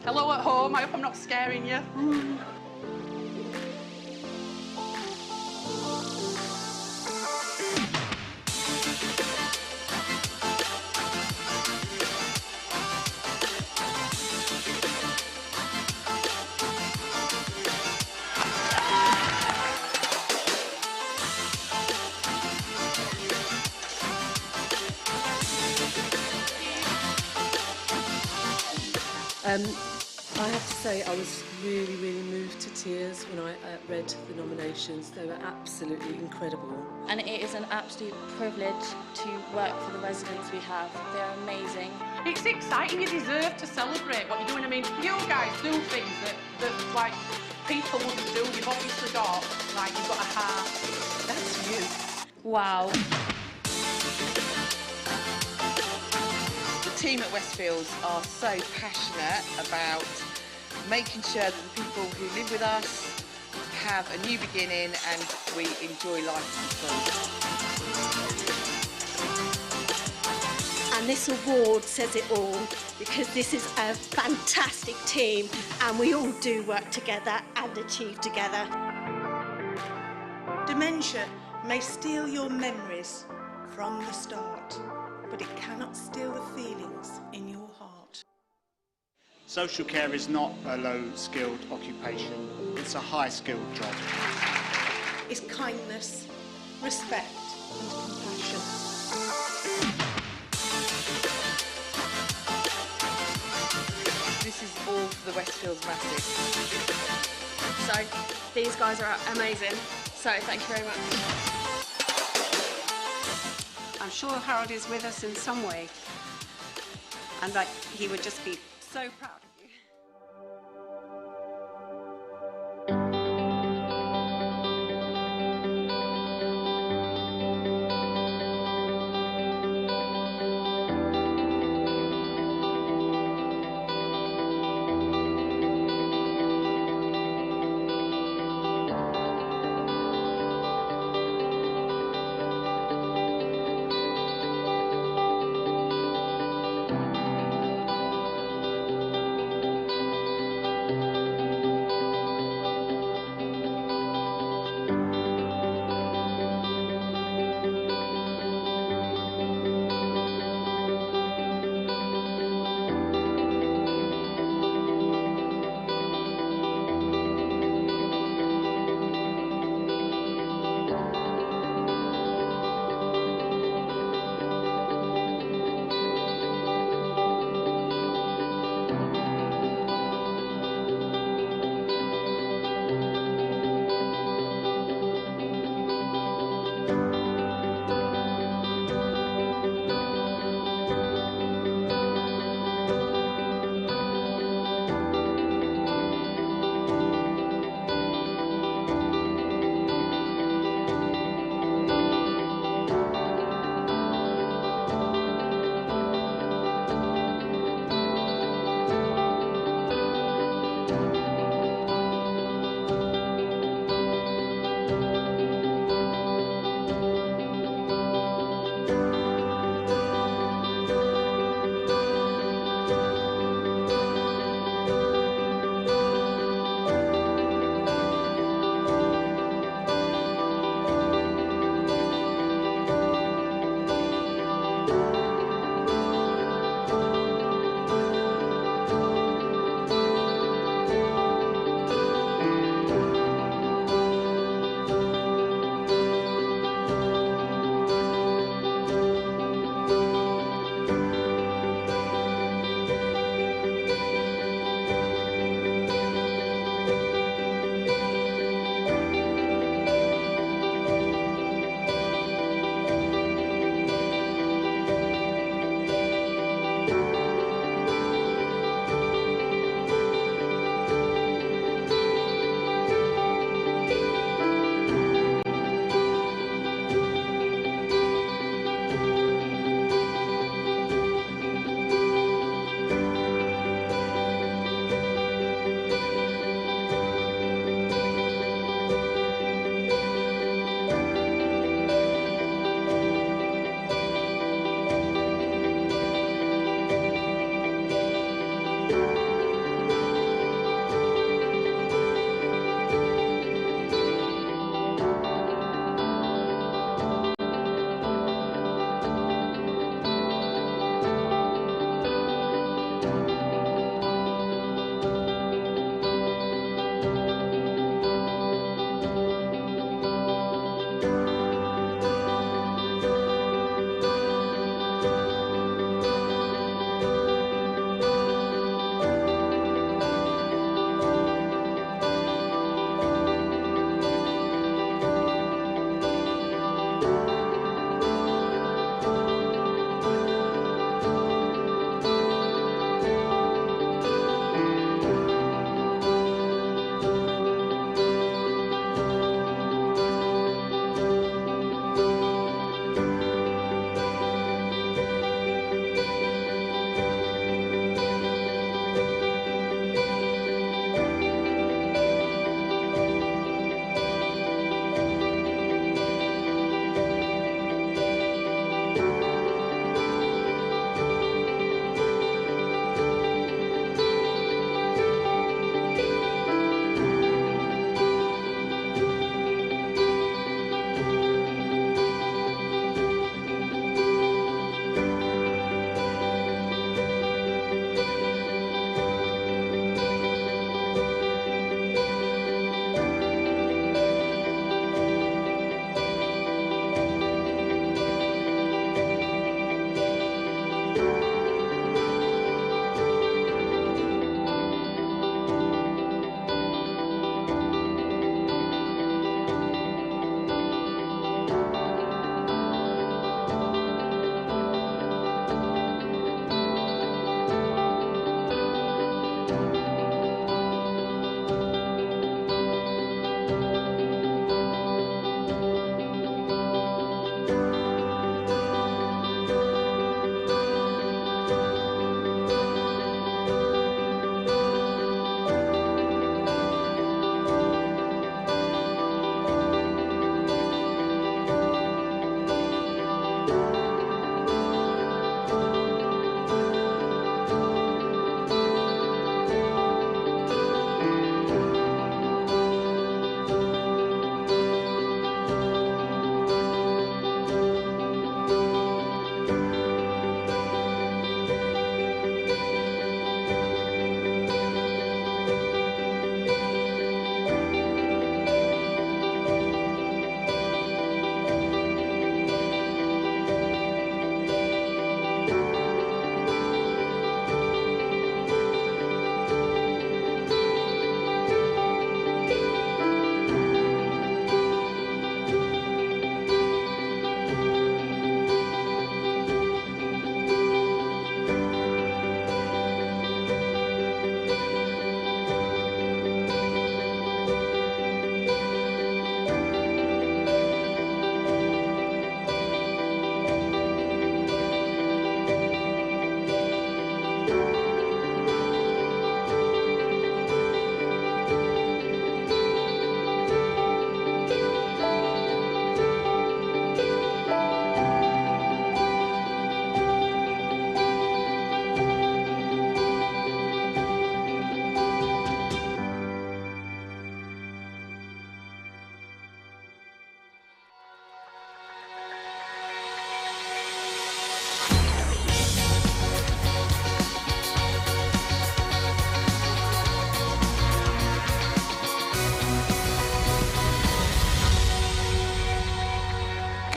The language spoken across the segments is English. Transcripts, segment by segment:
Hello at home, I hope I'm not scaring you. I have to say I was really moved to tears when I read the nominations. They were absolutely incredible. And it is an absolute privilege to work for the residents we have. They're amazing. It's exciting, you deserve to celebrate what you're doing. I mean, you guys do things that like, people wouldn't do. You've obviously got, like, you've got a heart. That's you. Wow. The team at Westfields are so passionate about making sure that the people who live with us have a new beginning and we enjoy life to the full. And this award says it all, because this is a fantastic team and we all do work together and achieve together. Dementia may steal your memories from the start, but it cannot steal the feelings in your heart. Social care is not a low-skilled occupation, it's a high-skilled job. It's kindness, respect and compassion. This is all for the Westfields Massive. So, these guys are amazing. So, thank you very much. I'm sure Harold is with us in some way, and like he would just be so proud of you.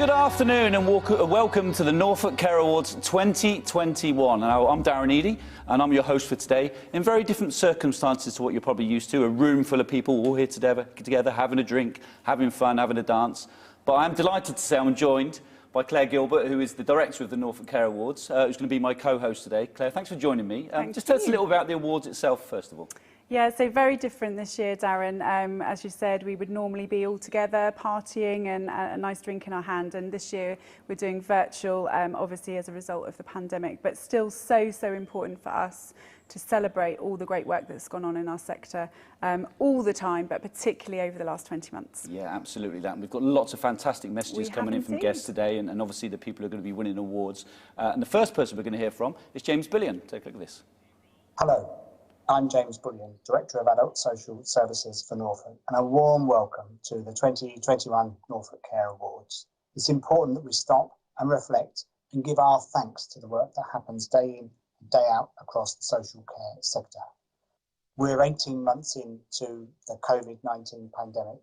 Good afternoon and welcome to the Norfolk Care Awards 2021. Now, I'm Darren Eady and I'm your host for today, in very different circumstances to what you're probably used to. A room full of people all here together having a drink, having fun, having a dance. But I'm delighted to say I'm joined by Claire Gilbert, who is the director of the Norfolk Care Awards, who's going to be my co-host today. Claire, thanks for joining me. Just tell us a little about the awards itself, first of all. Yeah, so very different this year, Darren. As you said, we would normally be all together partying and a nice drink in our hand. And this year we're doing virtual, obviously as a result of the pandemic, but still so important for us to celebrate all the great work that's gone on in our sector all the time, but particularly over the last 20 months. Yeah, absolutely that. And we've got lots of fantastic messages coming in from guests today, and obviously the people who are going to be winning awards. And the first person we're going to hear from is James Billion. Take a look at this. Hello. I'm James Bullion, Director of Adult Social Services for Norfolk, and a warm welcome to the 2021 Norfolk Care Awards. It's important that we stop and reflect and give our thanks to the work that happens day in and day out across the social care sector. We're 18 months into the COVID-19 pandemic,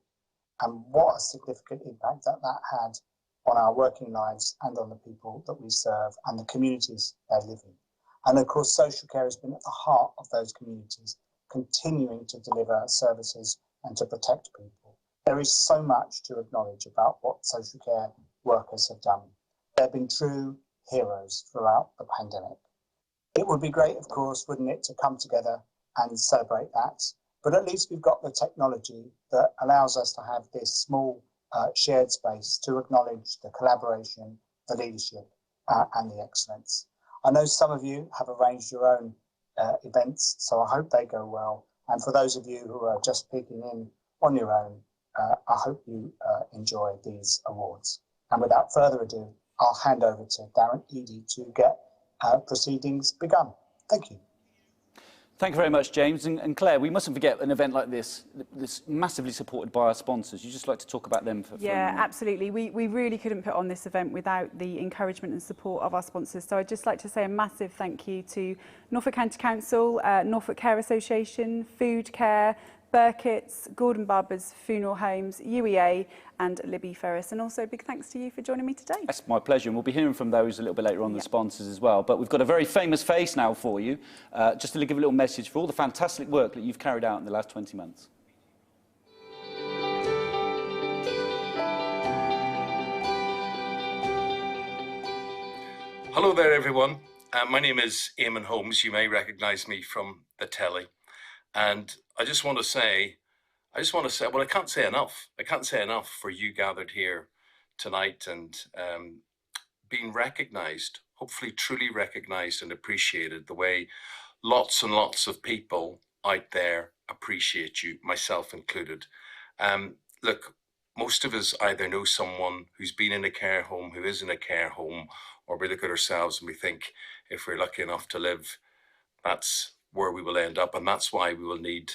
and what a significant impact that had on our working lives and on the people that we serve and the communities they live in. And of course, social care has been at the heart of those communities, continuing to deliver services and to protect people. There is so much to acknowledge about what social care workers have done. They've been true heroes throughout the pandemic. It would be great, of course, wouldn't it, to come together and celebrate that. But at least we've got the technology that allows us to have this small shared space to acknowledge the collaboration, the leadership and the excellence. I know some of you have arranged your own events, so I hope they go well. And for those of you who are just peeking in on your own, I hope you enjoy these awards. And without further ado, I'll hand over to Darren Eady to get proceedings begun. Thank you. Thank you very much, James. And Claire, we mustn't forget an event like this massively supported by our sponsors. You'd just like to talk about them for a minute? Absolutely. We really couldn't put on this event without the encouragement and support of our sponsors. So I'd just like to say a massive thank you to Norfolk County Council, Norfolk Care Association, Food Care, Burkitt's, Gordon Barber's Funeral Homes, UEA and Libby Ferris. And also a big thanks to you for joining me today. That's my pleasure, and we'll be hearing from those a little bit later on, the sponsors as well. But we've got a very famous face now for you, just to give a little message for all the fantastic work that you've carried out in the last 20 months. Hello there, everyone. My name is Eamon Holmes. You may recognise me from the telly. And I just want to say, well, I can't say enough. I can't say enough for you gathered here tonight and being recognised, hopefully truly recognised and appreciated the way lots and lots of people out there appreciate you, myself included. Look, most of us either know someone who's been in a care home, who is in a care home, or we look at ourselves and we think, if we're lucky enough to live, that's where we will end up. And that's why we will need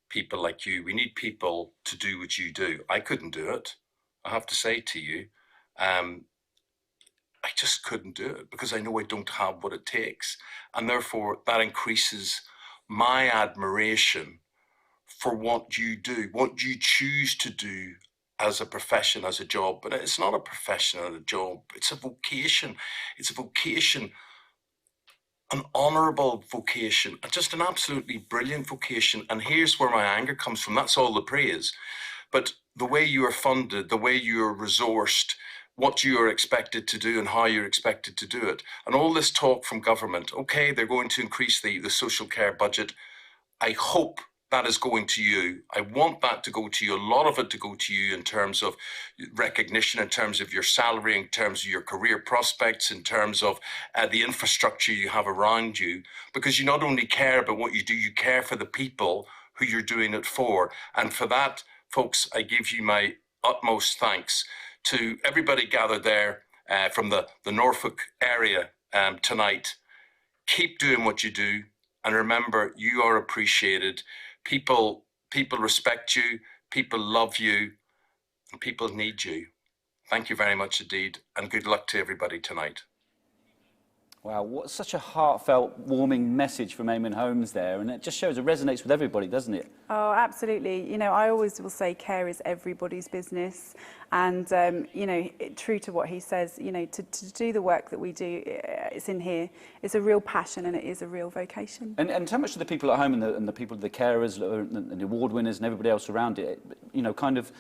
people like you. We need people to do what you do. I couldn't do it. I have to say to you, I just couldn't do it because I know I don't have what it takes. And therefore that increases my admiration for what you do, what you choose to do as a profession, as a job. But it's not a profession or a job. It's a vocation. It's a vocation, an honourable vocation, just an absolutely brilliant vocation. And here's where my anger comes from. That's all the praise. But the way you are funded, the way you are resourced, what you are expected to do and how you're expected to do it. And all this talk from government, okay, they're going to increase the social care budget. I hope that is going to you. I want that to go to you, a lot of it to go to you in terms of recognition, in terms of your salary, in terms of your career prospects, in terms of the infrastructure you have around you, because you not only care about what you do, you care for the people who you're doing it for. And for that, folks, I give you my utmost thanks to everybody gathered there from the Norfolk area tonight. Keep doing what you do. And remember, you are appreciated. People respect you, people love you, and people need you. Thank you very much indeed, and good luck to everybody tonight. Wow, what such a heartfelt, warming message from Eamon Holmes there, and it just shows it resonates with everybody, doesn't it? Oh, absolutely. You know, I always will say care is everybody's business, and you know, true to what he says, you know, to do the work that we do, it's in here. It's a real passion and it is a real vocation. And how much do the people at home and the people, the carers and the award winners and everybody else around it, you know, kind of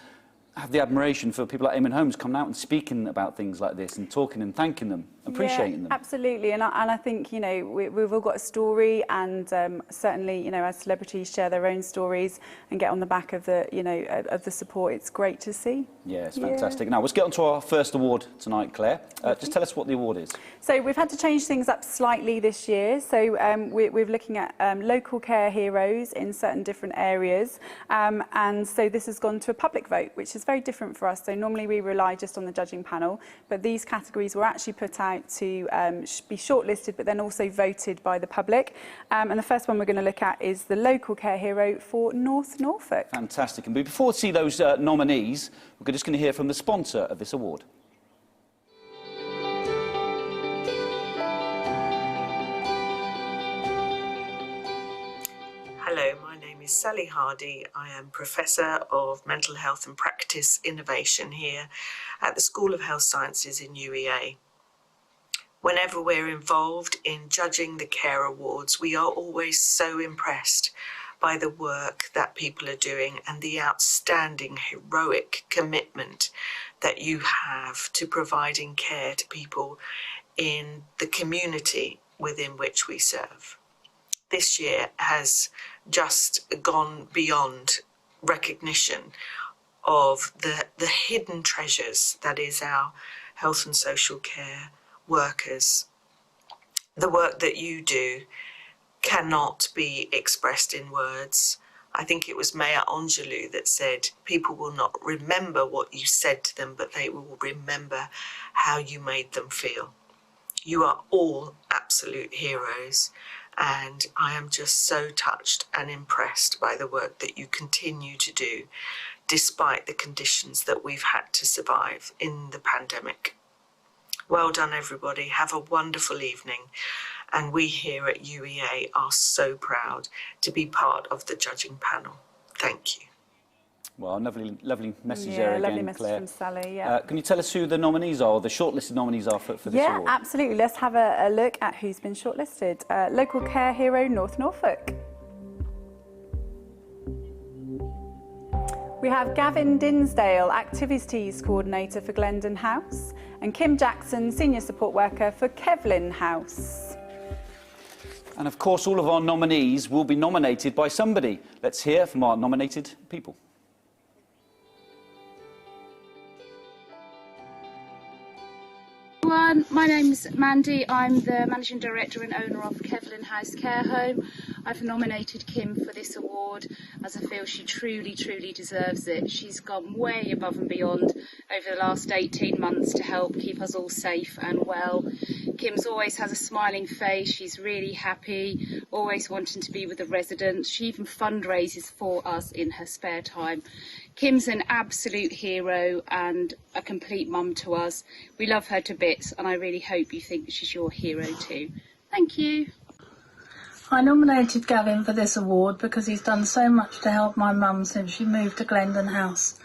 have the admiration for people like Eamon Holmes coming out and speaking about things like this and talking and thanking them, appreciating them. Absolutely, and I think, you know, we've all got a story, and certainly, you know, as celebrities share their own stories and get on the back of the, you know, of the support, it's great to see. Yeah, it's fantastic. Now, let's get on to our first award tonight, Claire. Just tell us what the award is. So we've had to change things up slightly this year. So we're looking at local care heroes in certain different areas. And so this has gone to a public vote, which is very different for us. So normally we rely just on the judging panel, but these categories were actually put out to be shortlisted, but then also voted by the public. And the first one we're going to look at is the local care hero for North Norfolk. Fantastic. And before we see those nominees, we're just going to hear from the sponsor of this award. Hello, my name is Sally Hardy. I am Professor of Mental Health and Practice Innovation here at the School of Health Sciences in UEA. Whenever we're involved in judging the Care Awards, we are always so impressed by the work that people are doing and the outstanding heroic commitment that you have to providing care to people in the community within which we serve. This year has just gone beyond recognition of the hidden treasures that is our health and social care workers. The work that you do cannot be expressed in words. I think it was Maya Angelou that said, people will not remember what you said to them, but they will remember how you made them feel. You are all absolute heroes, and I am just so touched and impressed by the work that you continue to do, despite the conditions that we've had to survive in the pandemic. Well done, everybody. Have a wonderful evening. And we here at UEA are so proud to be part of the judging panel. Thank you. Well, lovely message there again, lovely message Claire. from Sally, yeah. Can you tell us who the nominees are, or the shortlisted nominees are for this award? Yeah, absolutely. Let's have a look at who's been shortlisted. Local care hero, North Norfolk. We have Gavin Dinsdale, Activities Coordinator for Glendon House, and Kim Jackson, Senior Support Worker for Kevlin House. And of course, all of our nominees will be nominated by somebody. Let's hear from our nominated people. My name's Mandy. I'm the Managing Director and owner of Kevlin House Care Home. I've nominated Kim for this award as I feel she truly deserves it. She's gone way above and beyond over the last 18 months to help keep us all safe and well. Kim's always has a smiling face. She's really happy, always wanting to be with the residents. She even fundraises for us in her spare time. Kim's an absolute hero and a complete mum to us. We love her to bits, and I really hope you think she's your hero too. Thank you. I nominated Gavin for this award because he's done so much to help my mum since she moved to Glendon House.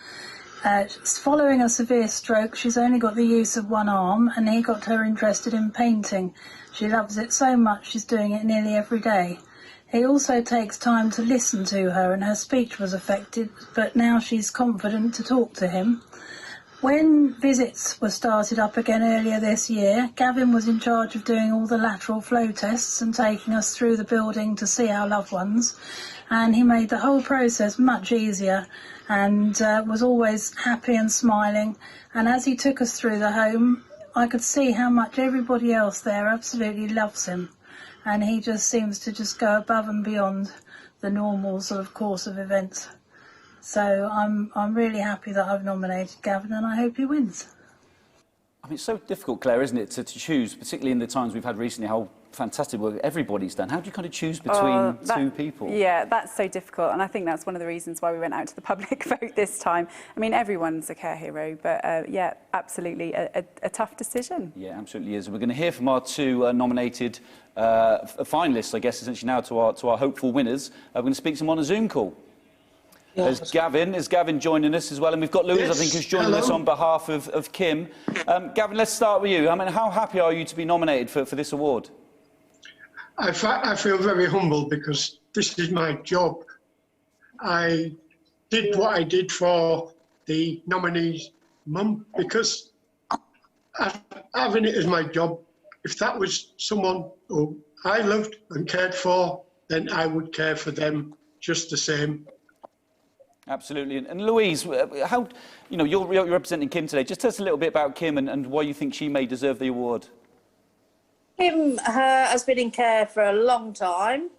Following a severe stroke, she's only got the use of one arm, and he got her interested in painting. She loves it so much she's doing it nearly every day. He also takes time to listen to her, and her speech was affected, but now she's confident to talk to him. When visits were started up again earlier this year, Gavin was in charge of doing all the lateral flow tests and taking us through the building to see our loved ones, and he made the whole process much easier and was always happy and smiling. And as he took us through the home, I could see how much everybody else there absolutely loves him. And he just seems to just go above and beyond the normal sort of course of events. So I'm really happy that I've nominated Gavin, and I hope he wins. I mean, it's so difficult, Claire, isn't it, to choose, particularly in the times we've had recently, how fantastic work everybody's done. How do you kind of choose between two people? Yeah, that's so difficult, and I think that's one of the reasons why we went out to the public vote this time. I mean, everyone's a care hero, but yeah, absolutely a tough decision. Yeah, absolutely is. We're going to hear from our two nominated finalists, I guess, essentially now to our hopeful winners. We're going to speak to them on a Zoom call. There's Gavin joining us as well, and we've got Louise, I think, who's joining us on behalf of Kim. Gavin, let's start with you. I mean, how happy are you to be nominated for this award? I feel very humble because this is my job. I did what I did for the nominee's mum because having it as my job, if that was someone who I loved and cared for, then I would care for them just the same. Absolutely. And Louise, how, you know, you're representing Kim today. Just tell us a little bit about Kim and why you think she may deserve the award. Kim has been in care for a long time.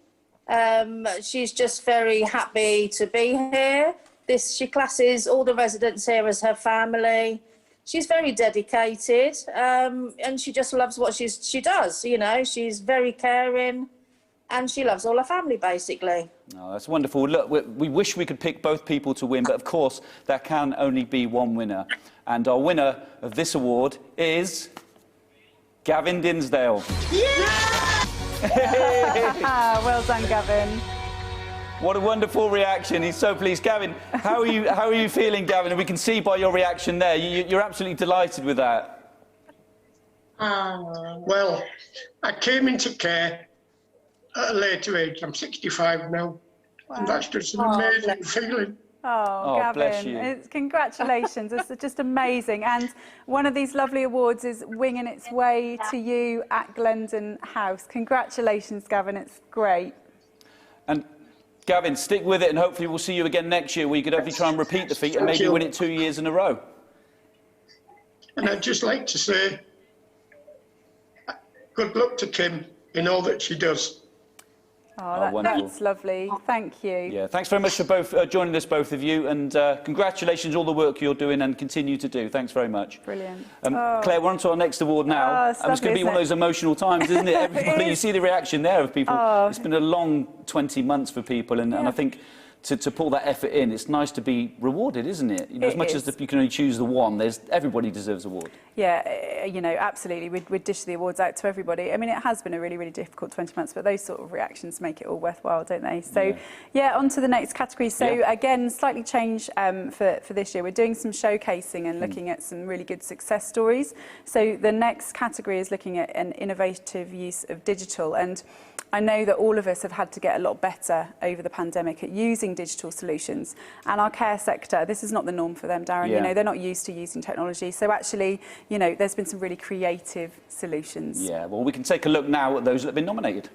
She's just very happy to be here. She classes all the residents here as her family. She's very dedicated, and she just loves what she does. You know, she's very caring, and she loves all her family, basically. Oh, that's wonderful. Look, we wish we could pick both people to win, but of course, there can only be one winner. And our winner of this award is Gavin Dinsdale. Yeah! Well done, Gavin. What a wonderful reaction. He's so pleased. Gavin, how are you feeling, Gavin? And we can see by your reaction there, you're absolutely delighted with that. Well, I came into care at a later age. I'm 65 now, and that's just an amazing feeling. Oh, Gavin, bless you. Congratulations. It's just amazing. And one of these lovely awards is winging its way to you at Glendon House. Congratulations, Gavin. It's great. And Gavin, stick with it, and hopefully we'll see you again next year where you could hopefully try and repeat the feat and maybe win it 2 years in a row. And I'd just like to say good luck to Kim in all that she does. Oh, that's lovely. Thank you. Yeah, thanks very much for joining us, both of you, and congratulations on all the work you're doing and continue to do. Thanks very much. Brilliant. Claire, we're on to our next award now. It's going to be one of those emotional times, isn't it? Everybody, you see the reaction there of people. It's been a long 20 months for people, and I think to pull that effort in, it's nice to be rewarded, isn't it? You know, as much as you can only choose the one, everybody deserves an award. Yeah, you know, absolutely. We'd dish the awards out to everybody. I mean, it has been a really, really difficult 20 months, but those sort of reactions make it all worthwhile, don't they? So, yeah, on to the next category. So, again, slightly change for this year. We're doing some showcasing and looking at some really good success stories. So the next category is looking at an innovative use of digital. And I know that all of us have had to get a lot better over the pandemic at using digital solutions. And our care sector, this is not the norm for them, Darren. You know, they're not used to using technology. So actually, you know, there's been some really creative solutions. Yeah, well, we can take a look now at those that have been nominated.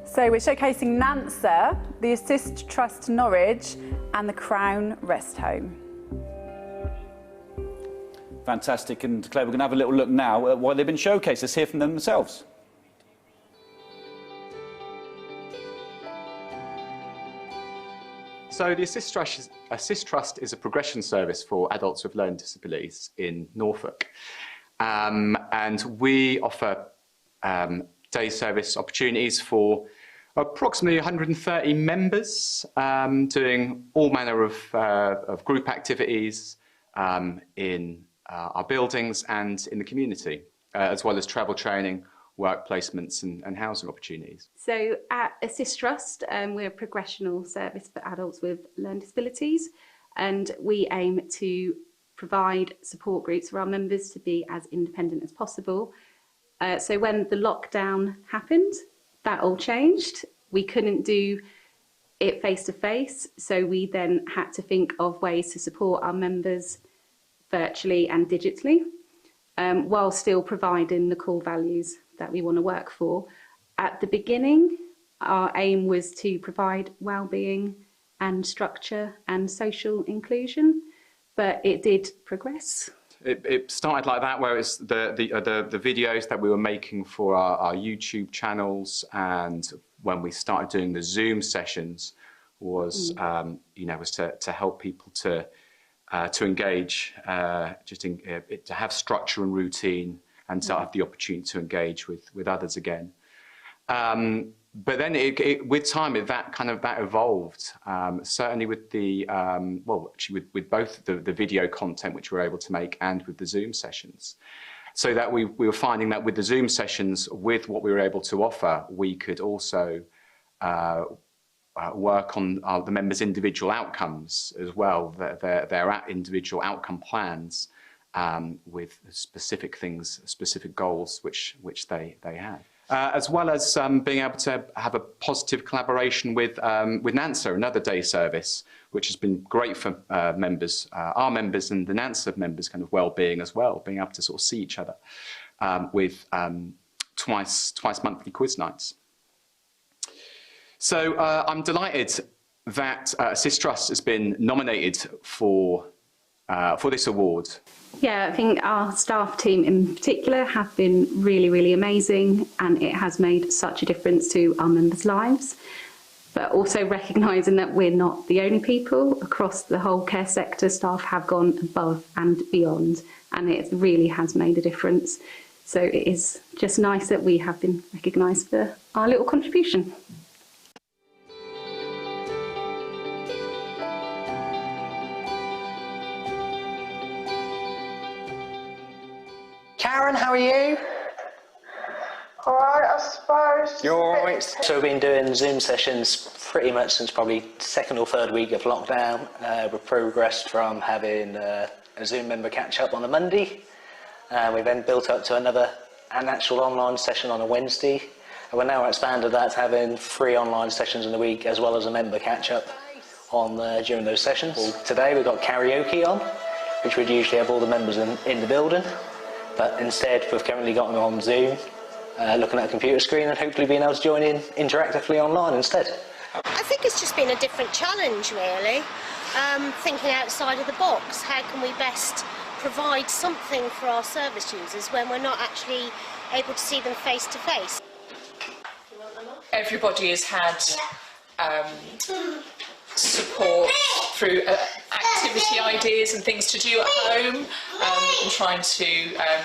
So we're showcasing Nansa, the Assist Trust Norwich and the Crown Rest Home. Fantastic. And Claire, we're going to have a little look now at why they've been showcased. Let's hear from them themselves. So the Assist Trust is a progression service for adults with learning disabilities in Norfolk. And we offer day service opportunities for approximately 130 members, doing all manner of group activities in our buildings and in the community, as well as travel training, work placements and housing opportunities. So at Assist Trust, we're a progressional service for adults with learning disabilities, and we aim to provide support groups for our members to be as independent as possible. So when the lockdown happened, that all changed. We couldn't do it face-to-face, so we then had to think of ways to support our members virtually and digitally, while still providing the core values that we want to work for. At the beginning, our aim was to provide well-being and structure and social inclusion, but it did progress. It started like that, where it's the videos that we were making for our YouTube channels, and when we started doing the Zoom sessions, was was to help people to engage, to have structure and routine, and to have the opportunity to engage with others again. But then with time, that evolved. Certainly with the with both the video content which we were able to make and with the Zoom sessions, so that we were finding that with the Zoom sessions, with what we were able to offer, we could also work on the members' individual outcomes as well, their individual outcome plans, with specific things, specific goals which they had. As well as being able to have a positive collaboration with NANSA, another day service, which has been great for members, our members and the NANSA members' kind of well-being as well, being able to sort of see each other with twice monthly quiz nights. So I'm delighted that Assist Trust has been nominated for this award. Yeah, I think our staff team in particular have been really, really amazing, and it has made such a difference to our members' lives. But also recognising that we're not the only people across the whole care sector. Staff have gone above and beyond, and it really has made a difference. So it is just nice that we have been recognised for our little contribution. Karen, how are you? Alright, I suppose. You're alright? So we've been doing Zoom sessions pretty much since probably second or third week of lockdown. We've progressed from having a Zoom member catch up on a Monday. We then built up to an actual online session on a Wednesday. And we're now expanded that to having 3 online sessions in the week, as well as a member catch up on during those sessions. Well, today we've got karaoke on, which we'd usually have all the members in the building. But instead, we've currently got them on Zoom, looking at a computer screen and hopefully being able to join in interactively online instead. I think it's just been a different challenge, really. Thinking outside of the box. How can we best provide something for our service users when we're not actually able to see them face to face? Everybody has had support through activity ideas and things to do at home, and trying to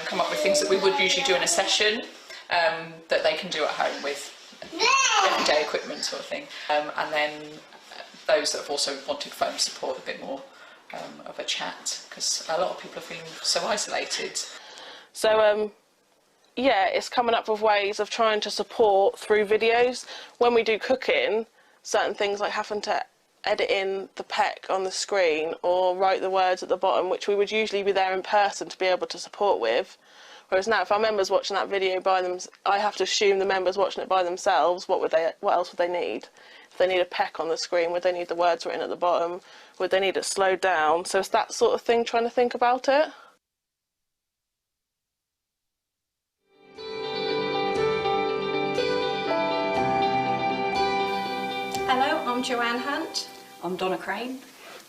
come up with things that we would usually do in a session that they can do at home with everyday equipment sort of thing. And then those that have also wanted phone support, a bit more of a chat, because a lot of people are feeling so isolated. So yeah, it's coming up with ways of trying to support through videos. When we do cooking, certain things like having to edit in the peck on the screen or write the words at the bottom, which we would usually be there in person to be able to support with. Whereas now, if our members watching that video by them, I have to assume the members watching it by themselves. What else would they need? If they need a peck on the screen, would they need the words written at the bottom? Would they need it slowed down? So it's that sort of thing, trying to think about it. Hello, I'm Joanne Hunt. I'm Donna Crane.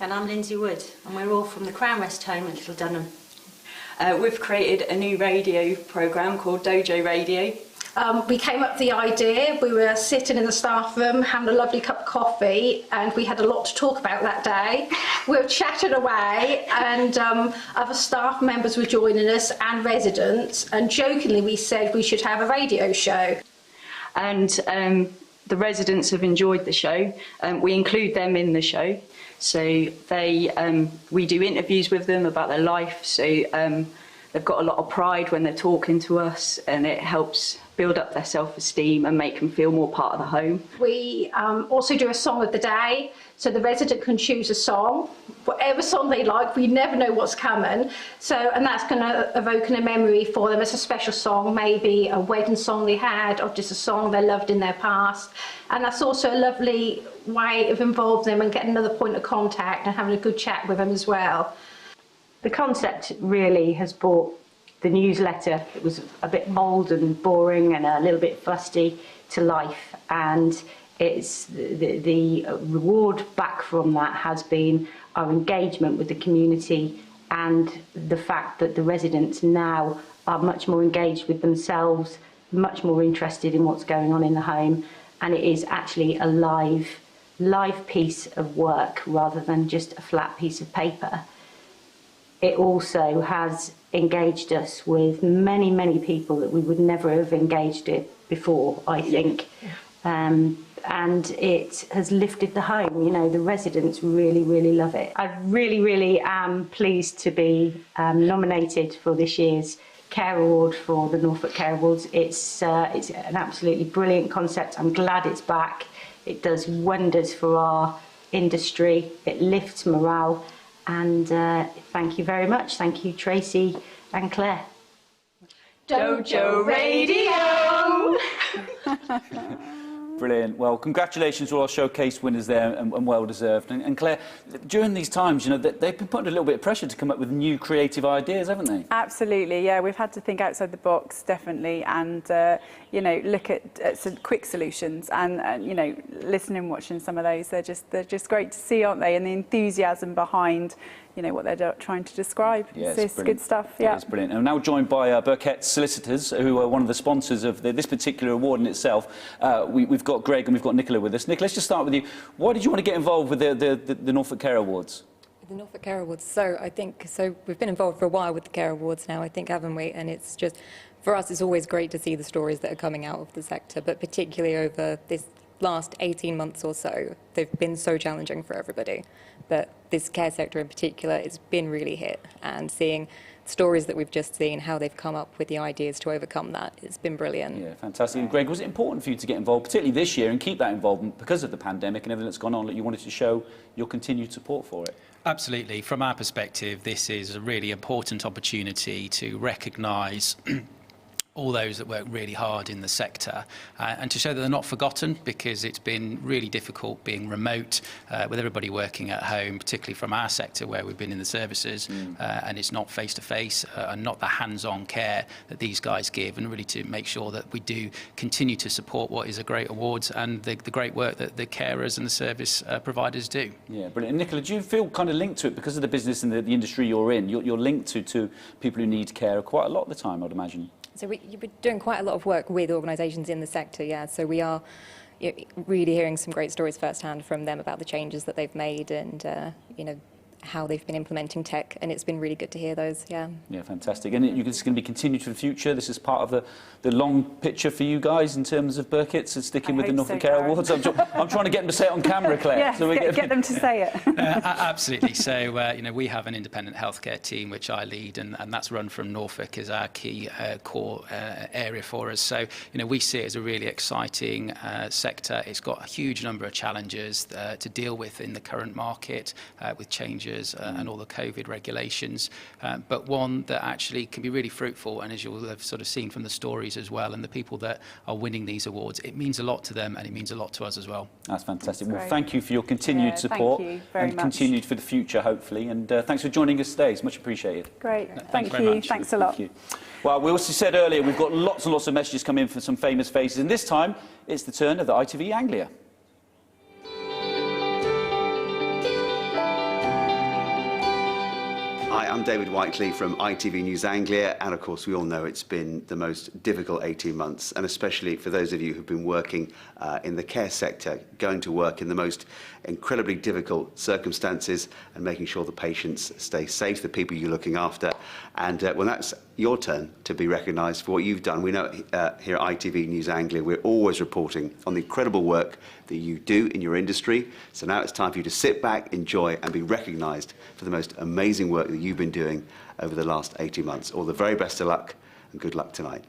And I'm Lindsay Wood. And we're all from the Crown Rest Home at Little Dunham. We've created a new radio programme called Dojo Radio. We came up with the idea. We were sitting in the staff room having a lovely cup of coffee, and we had a lot to talk about that day. We were chatting away, and other staff members were joining us and residents, and jokingly we said we should have a radio show. And the residents have enjoyed the show. We include them in the show. So we do interviews with them about their life. So they've got a lot of pride when they're talking to us, and it helps build up their self-esteem and make them feel more part of the home. We also do a song of the day, so the resident can choose a song, whatever song they like. We never know what's coming, and that's going to evoke a memory for them. It's a special song, maybe a wedding song they had, or just a song they loved in their past. And that's also a lovely way of involving them and getting another point of contact and having a good chat with them as well. The concept really has brought the newsletter. It was a bit old and boring and a little bit fusty to life, and it's the reward back from that has been our engagement with the community and the fact that the residents now are much more engaged with themselves, much more interested in what's going on in the home, and it is actually a live live piece of work rather than just a flat piece of paper, it also has engaged us with many, many people that we would never have engaged it before, I think. And it has lifted the home. You know, the residents really, really love it. I really, really am pleased to be nominated for this year's Care Award for the Norfolk Care Awards. It's an absolutely brilliant concept. I'm glad it's back. It does wonders for our industry. It lifts morale. And thank you very much. Thank you, Tracy and Claire. Dojo Radio! Brilliant. Well, congratulations to all our showcase winners there, and well deserved. And Claire, during these times, you know, they've been put under a little bit of pressure to come up with new creative ideas, haven't they? Absolutely, yeah. We've had to think outside the box, definitely, and you know, look at some quick solutions. And you know, listening and watching some of those, they're just great to see, aren't they? And the enthusiasm behind, you know, what they're trying to describe. Yes, it's good stuff. Yeah, it's brilliant. And I'm now joined by Burkett Solicitors, who are one of the sponsors of this particular award in itself. We've got Greg and we've got Nicola with us. Nicola, let's just start with you. Why did you want to get involved with the Norfolk Care Awards? The Norfolk Care Awards. So we've been involved for a while with the Care Awards now, I think, haven't we? And it's just, for us, it's always great to see the stories that are coming out of the sector, but particularly over this last 18 months or so, they've been so challenging for everybody. But this care sector in particular has been really hit, and seeing stories that we've just seen, how they've come up with the ideas to overcome that, it's been brilliant. Yeah, fantastic. And Greg, was it important for you to get involved, particularly this year, and keep that involvement because of the pandemic and everything that's gone on, that you wanted to show your continued support for it? Absolutely. From our perspective, this is a really important opportunity to recognise all those that work really hard in the sector, and to show that they're not forgotten, because it's been really difficult being remote with everybody working at home, particularly from our sector where we've been in the services, and it's not face-to-face and not the hands-on care that these guys give, and really to make sure that we do continue to support what is a great awards and the great work that the carers and the service providers do. Yeah, brilliant. And Nicola, do you feel kind of linked to it because of the business and the industry you're in? You're linked to people who need care quite a lot of the time, I'd imagine. So we're doing quite a lot of work with organisations in the sector, yeah. So we are really hearing some great stories firsthand from them about the changes that they've made, and you know, how they've been implementing tech, and it's been really good to hear those, yeah. Yeah, fantastic. And it's going to be continued for the future. This is part of the long picture for you guys in terms of Burkett's and sticking with the Norfolk Care Awards. I'm trying to get them to say it on camera, Claire. Yes, so get them to say it. Absolutely. So, you know, we have an independent healthcare team, which I lead, and that's run from Norfolk as our key core area for us. So, you know, we see it as a really exciting sector. It's got a huge number of challenges to deal with in the current market with changes and all the COVID regulations, but one that actually can be really fruitful. And as you'll have sort of seen from the stories as well, and the people that are winning these awards, it means a lot to them and it means a lot to us as well. That's fantastic. Well, thank you for your continued support, and continued for the future, hopefully. And thanks for joining us today. It's much appreciated. Great. Thank you. Thanks a lot. Thank you. Well, we also said earlier, we've got lots and lots of messages coming in from some famous faces, and this time it's the turn of the ITV Anglia. Hi, I'm David Whiteley from ITV News Anglia, and of course we all know it's been the most difficult 18 months, and especially for those of you who've been working in the care sector, going to work in the most incredibly difficult circumstances and making sure the patients stay safe, the people you're looking after. And when that's your turn to be recognised for what you've done, we know here at ITV News Anglia, we're always reporting on the incredible work that you do in your industry. So now it's time for you to sit back, enjoy, and be recognised for the most amazing work that you've been doing over the last 18 months. All the very best of luck, and good luck tonight.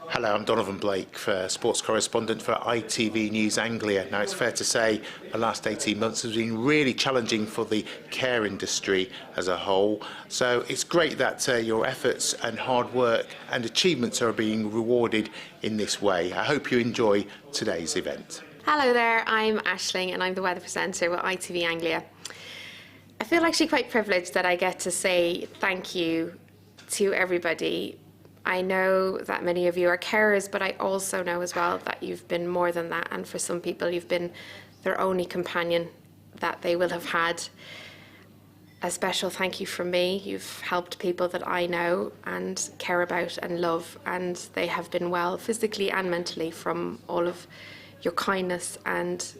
Hello, I'm Donovan Blake, sports correspondent for ITV News Anglia. Now, it's fair to say the last 18 months has been really challenging for the care industry as a whole. So it's great that your efforts and hard work and achievements are being rewarded in this way. I hope you enjoy today's event. Hello there, I'm Aisling and I'm the weather presenter with ITV Anglia. I feel actually quite privileged that I get to say thank you to everybody. I know that many of you are carers, but I also know as well that you've been more than that, and for some people you've been their only companion that they will have had. A special thank you from me. You've helped people that I know and care about and love, and they have been well physically and mentally from all of your kindness and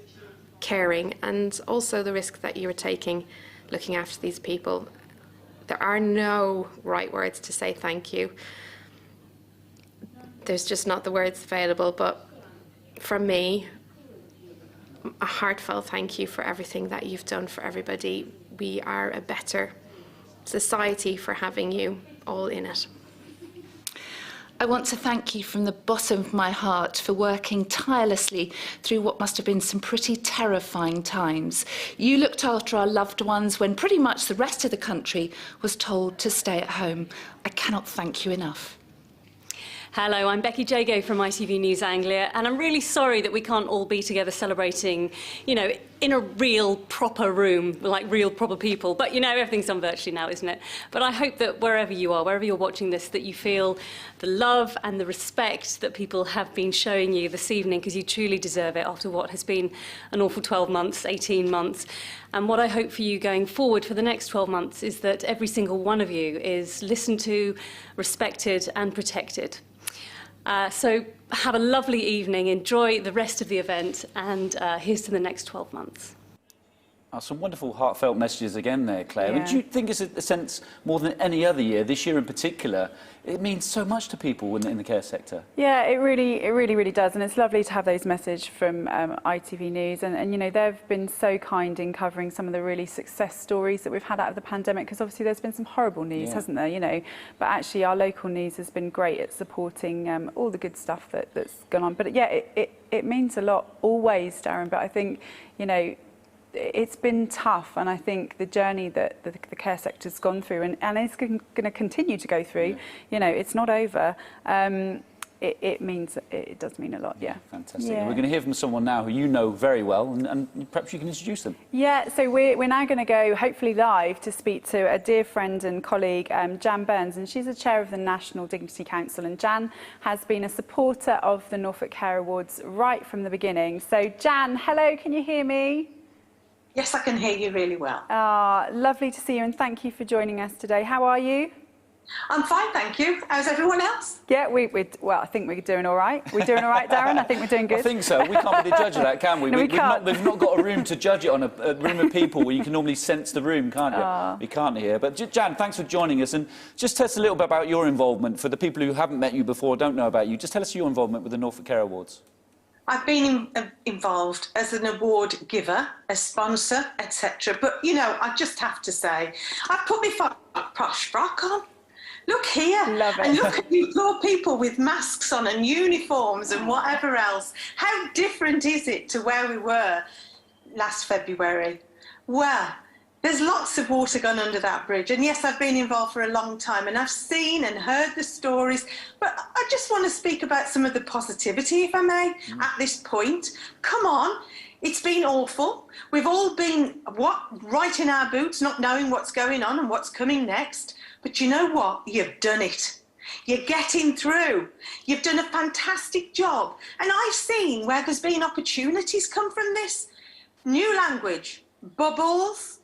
caring, and also the risk that you are taking looking after these people. There are no right words to say thank you. There's just not the words available, but from me, a heartfelt thank you for everything that you've done for everybody. We are a better society for having you all in it. I want to thank you from the bottom of my heart for working tirelessly through what must have been some pretty terrifying times. You looked after our loved ones when pretty much the rest of the country was told to stay at home. I cannot thank you enough. Hello, I'm Becky Jago from ITV News Anglia, and I'm really sorry that we can't all be together celebrating, you know, in a real proper room, like real proper people. But, you know, everything's done virtually now, isn't it? But I hope that wherever you are, wherever you're watching this, that you feel the love and the respect that people have been showing you this evening, because you truly deserve it after what has been an awful 12 months, 18 months. And what I hope for you going forward for the next 12 months is that every single one of you is listened to, respected and protected. So have a lovely evening, enjoy the rest of the event, and here's to the next 12 months. Some wonderful heartfelt messages again there, Claire. Yeah. And do you think it's a sense, more than any other year, this year in particular, it means so much to people in the care sector? Yeah, it really does, and it's lovely to have those messages from ITV News, and you know, they've been so kind in covering some of the really success stories that we've had out of the pandemic, because obviously there's been some horrible news, hasn't there, you know, but actually our local news has been great at supporting all the good stuff that's gone on. But yeah, it means a lot always, Darren, but I think, you know, it's been tough, and I think the journey that the care sector's gone through, and it's going to continue to go through, you know, it's not over. It does mean a lot, yeah. Fantastic. Yeah. We're going to hear from someone now who you know very well, and perhaps you can introduce them. Yeah, so we're now going to go, hopefully live, to speak to a dear friend and colleague, Jan Burns, and she's the chair of the National Dignity Council, and Jan has been a supporter of the Norfolk Care Awards right from the beginning. So Jan, hello, can you hear me? Yes, I can hear you really well. Lovely to see you, and thank you for joining us today. How are you? I'm fine, thank you. How's everyone else? Yeah, well, I think we're doing all right. We're doing all right, Darren? I think we're doing good. I think so. We can't be the judge of that, can we? No, we can't. We've not got a room to judge it on, a room of people where you can normally sense the room, can't you? We can't hear. But Jan, thanks for joining us. And just tell us a little bit about your involvement. For the people who haven't met you before, don't know about you, just tell us your involvement with the Norfolk Care Awards. I've been involved as an award giver, a sponsor, etc. But, you know, I just have to say, I've put my posh frock on. Look here. Love it. And look at you poor people with masks on and uniforms and whatever else. How different is it to where we were last February? Well, there's lots of water gone under that bridge. And yes, I've been involved for a long time, and I've seen and heard the stories. But I just want to speak about some of the positivity, if I may, at this point. Come on. It's been awful. We've all been, right in our boots, not knowing what's going on and what's coming next. But you know what? You've done it. You're getting through. You've done a fantastic job. And I've seen where there's been opportunities come from this. New language, bubbles,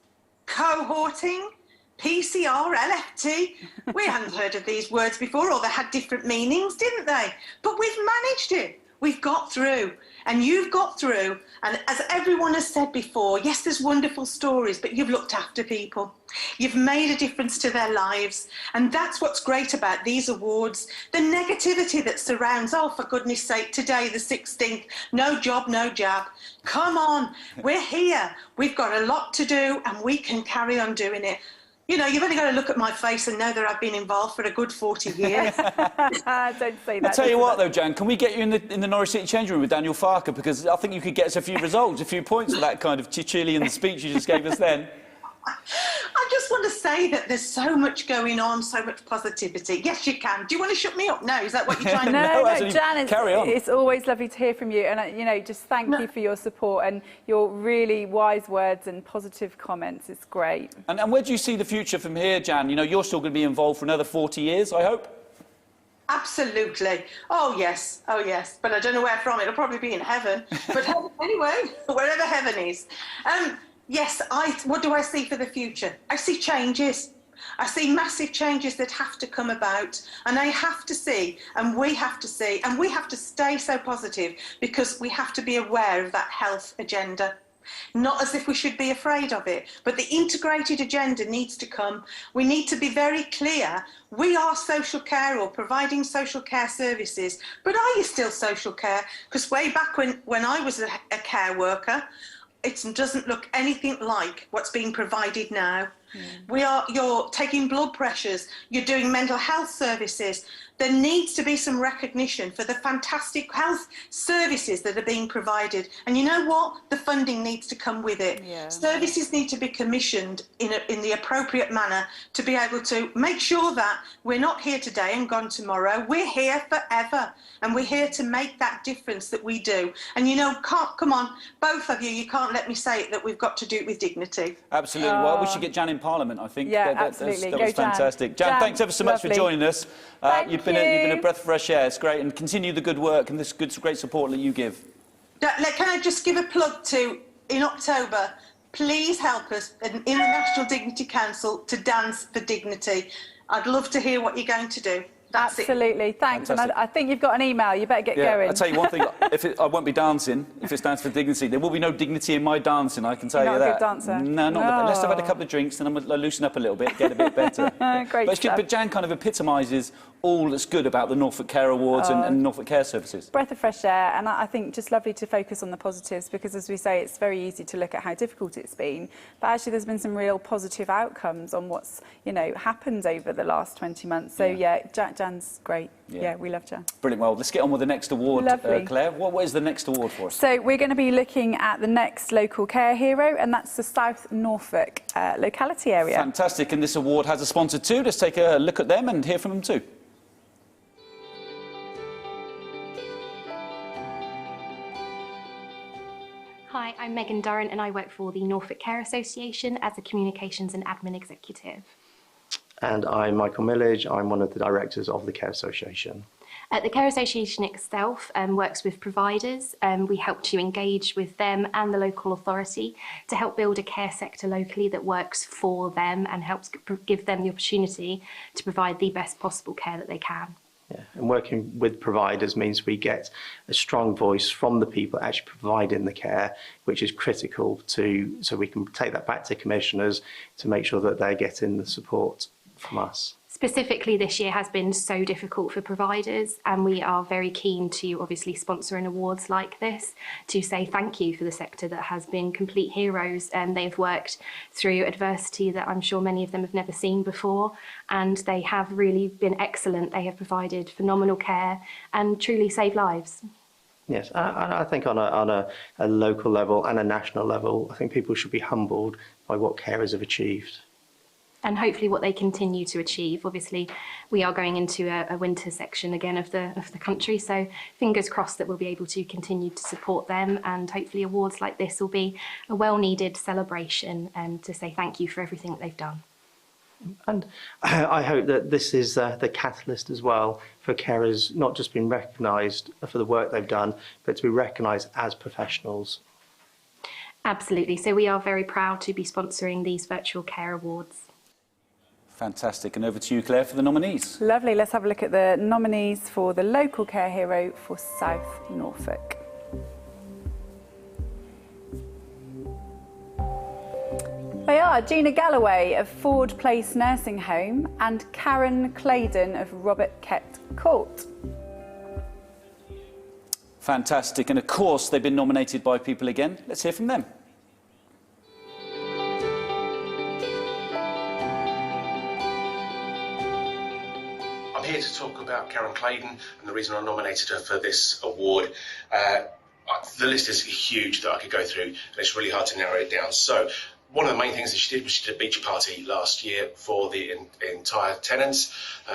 cohorting, PCR, LFT. We hadn't heard of these words before, or they had different meanings, didn't they? But we've managed it. We've got through, and you've got through. And as everyone has said before, yes, there's wonderful stories, but you've looked after people. You've made a difference to their lives. And that's what's great about these awards. The negativity that surrounds, oh, for goodness sake, today, the 16th, no job, no jab. Come on, we're here. We've got a lot to do, and we can carry on doing it. You know, you've only got to look at my face and know that I've been involved for a good 40 years. Don't say that. I'll tell you what, though, Jan, can we get you in the Norwich City change room with Daniel Farker? Because I think you could get us a few results, a few points for that kind of chili in the speech you just gave us then. I just want to say that there's so much going on, so much positivity. Yes, you can. Do you want to shut me up? No, is that what you're trying to do? No, Jan, it's always lovely to hear from you. And, you know, just thank you for your support and your really wise words and positive comments. It's great. And where do you see the future from here, Jan? You know, you're still going to be involved for another 40 years, I hope? Absolutely. Oh, yes. Oh, yes. But I don't know where from. It'll probably be in heaven. But anyway, wherever heaven is. Yes, what do I see for the future? I see changes. I see massive changes that have to come about, and I have to see, and we have to see, and we have to stay so positive, because we have to be aware of that health agenda. Not as if we should be afraid of it, but the integrated agenda needs to come. We need to be very clear. We are social care or providing social care services, but are you still social care? Because way back when I was a care worker, it doesn't look anything like what's being provided now. You're taking blood pressures, you're doing mental health services. There needs to be some recognition for the fantastic health services that are being provided. And you know what? The funding needs to come with it. Services need to be commissioned in the appropriate manner to be able to make sure that we're not here today and gone tomorrow. We're here forever. And we're here to make that difference that we do. And you know, come on, both of you can't let me say it, that we've got to do it with dignity. Absolutely. Well, we should get Jan in Parliament, I think. Yeah, absolutely. That was fantastic. Jan, thanks ever so much for joining us. You've been a breath of fresh air. It's great. And continue the good work and this great support that you give. Can I just give a plug to, in October, please help us in the National Dignity Council to dance for dignity. I'd love to hear what you're going to do. That's Absolutely, thanks. Fantastic. And I think you've got an email. You better get going. I'll tell you one thing. I won't be dancing if it stands for dignity. There will be no dignity in my dancing, I can tell you that. You're not a good dancer? No, not unless I've had a couple of drinks, then I'm going to loosen up a little bit, get a bit better. Great stuff. But Jan kind of epitomises all that's good about the Norfolk Care Awards and Norfolk Care Services. Breath of fresh air, and I think just lovely to focus on the positives, because as we say, it's very easy to look at how difficult it's been, but actually there's been some real positive outcomes on what's, you know, happened over the last 20 months. So Jan's great. Yeah, we love Jan. Brilliant. Well, let's get on with the next award, Claire. What is the next award for us? So we're going to be looking at the next local care hero, and that's the South Norfolk locality area. Fantastic. And this award has a sponsor too. Let's take a look at them and hear from them too. Hi, I'm Megan Durrant and I work for the Norfolk Care Association as a Communications and Admin Executive. And I'm Michael Millage. I'm one of the directors of the Care Association. The Care Association itself works with providers. We help to engage with them and the local authority to help build a care sector locally that works for them and helps give them the opportunity to provide the best possible care that they can. Yeah, and working with providers means we get a strong voice from the people actually providing the care, which is critical so we can take that back to commissioners to make sure that they're getting the support from us. Specifically this year has been so difficult for providers, and we are very keen to obviously sponsor an awards like this to say thank you for the sector that has been complete heroes, and they've worked through adversity that I'm sure many of them have never seen before, and they have really been excellent. They have provided phenomenal care and truly saved lives. Yes, I think on a local level and a national level, I think people should be humbled by what carers have achieved. And hopefully what they continue to achieve. Obviously, we are going into a winter section again of the country, so fingers crossed that we'll be able to continue to support them, and hopefully awards like this will be a well-needed celebration and to say thank you for everything that they've done. And I hope that this is the catalyst as well for carers not just being recognised for the work they've done, but to be recognised as professionals. Absolutely. So we are very proud to be sponsoring these virtual care awards. Fantastic. And over to you, Claire, for the nominees. Lovely. Let's have a look at the nominees for the local care hero for South Norfolk. They are Gina Galloway of Ford Place Nursing Home and Karen Clayton of Robert Kett Court. Fantastic. And of course, they've been nominated by people again. Let's hear from them. I'm here to talk about Karen Clayton, and the reason I nominated her for this award. The list is huge that I could go through, and it's really hard to narrow it down. So one of the main things that she did was she did a beach party last year for the entire tenants.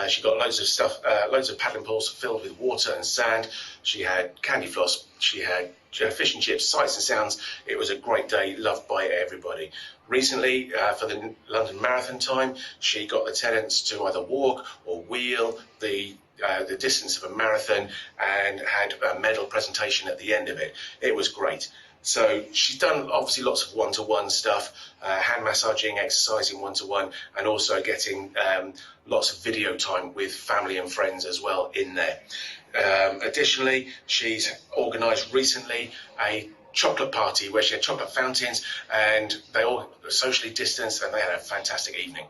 She got loads of stuff, loads of paddling pools filled with water and sand. She had candy floss, she had fish and chips, sights and sounds. It was a great day, loved by everybody. Recently, for the London Marathon time, she got the tenants to either walk or wheel the distance of a marathon and had a medal presentation at the end of it. It was great. So she's done obviously lots of one-to-one stuff, hand massaging, exercising one-to-one, and also getting lots of video time with family and friends as well in there. Additionally, she's organised recently a chocolate party where she had chocolate fountains, and they all socially distanced, and they had a fantastic evening.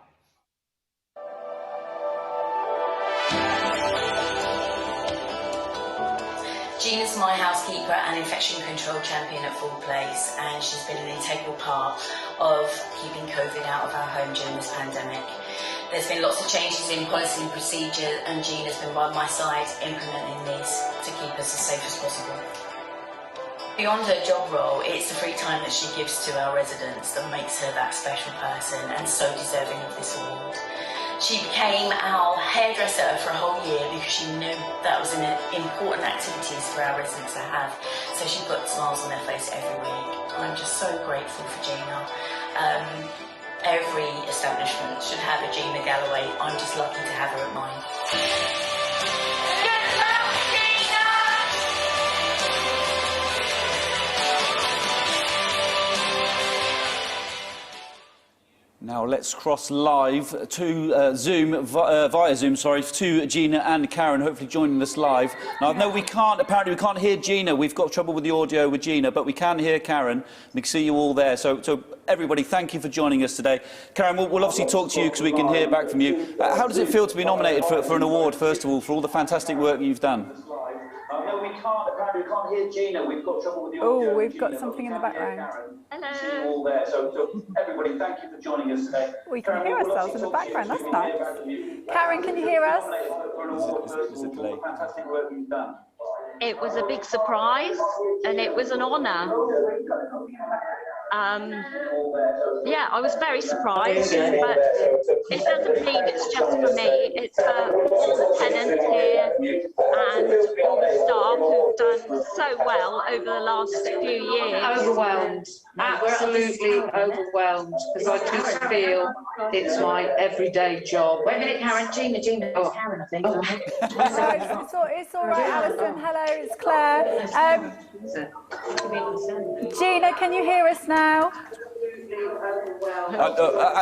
Gina's my housekeeper and infection control champion at Full Place, and she's been an integral part of keeping COVID out of our home during this pandemic. There's been lots of changes in policy and procedure, and Gina's been by my side implementing these to keep us as safe as possible. Beyond her job role, it's the free time that she gives to our residents that makes her that special person and so deserving of this award. She became our hairdresser for a whole year because she knew that was an important activities for our residents to have. So she put smiles on their face every week. I'm just so grateful for Gina. Every establishment should have a Gina Galloway. I'm just lucky to have her at mine. Now let's cross live to Zoom, via Zoom, sorry, to Gina and Karen, hopefully joining us live. Now, no, apparently we can't hear Gina. We've got trouble with the audio with Gina, but we can hear Karen. We can see you all there. So everybody, thank you for joining us today. Karen, we'll obviously talk to you because we can hear back from you. How does it feel to be nominated for an award, first of all, for all the fantastic work you've done? No, apparently we can't hear Gina. We've got trouble with the audio. Oh, we've got something in the background. Hello. All there. So everybody, thank you for joining us today. We can hear ourselves in the background. That's nice. Karen, can you hear us? Fantastic work you've done. It was a big surprise and it was an honour. Yeah, I was very surprised, but it doesn't mean it's just for me. It's for all the tenants here and all the staff who've done so well over the last few years. Overwhelmed, absolutely overwhelmed, because I just feel it's my everyday job. Wait a minute, Karen, Gina, oh. Karen, I think. No, it's all right, Alison. Hello, it's Claire. Gina, can you hear us now?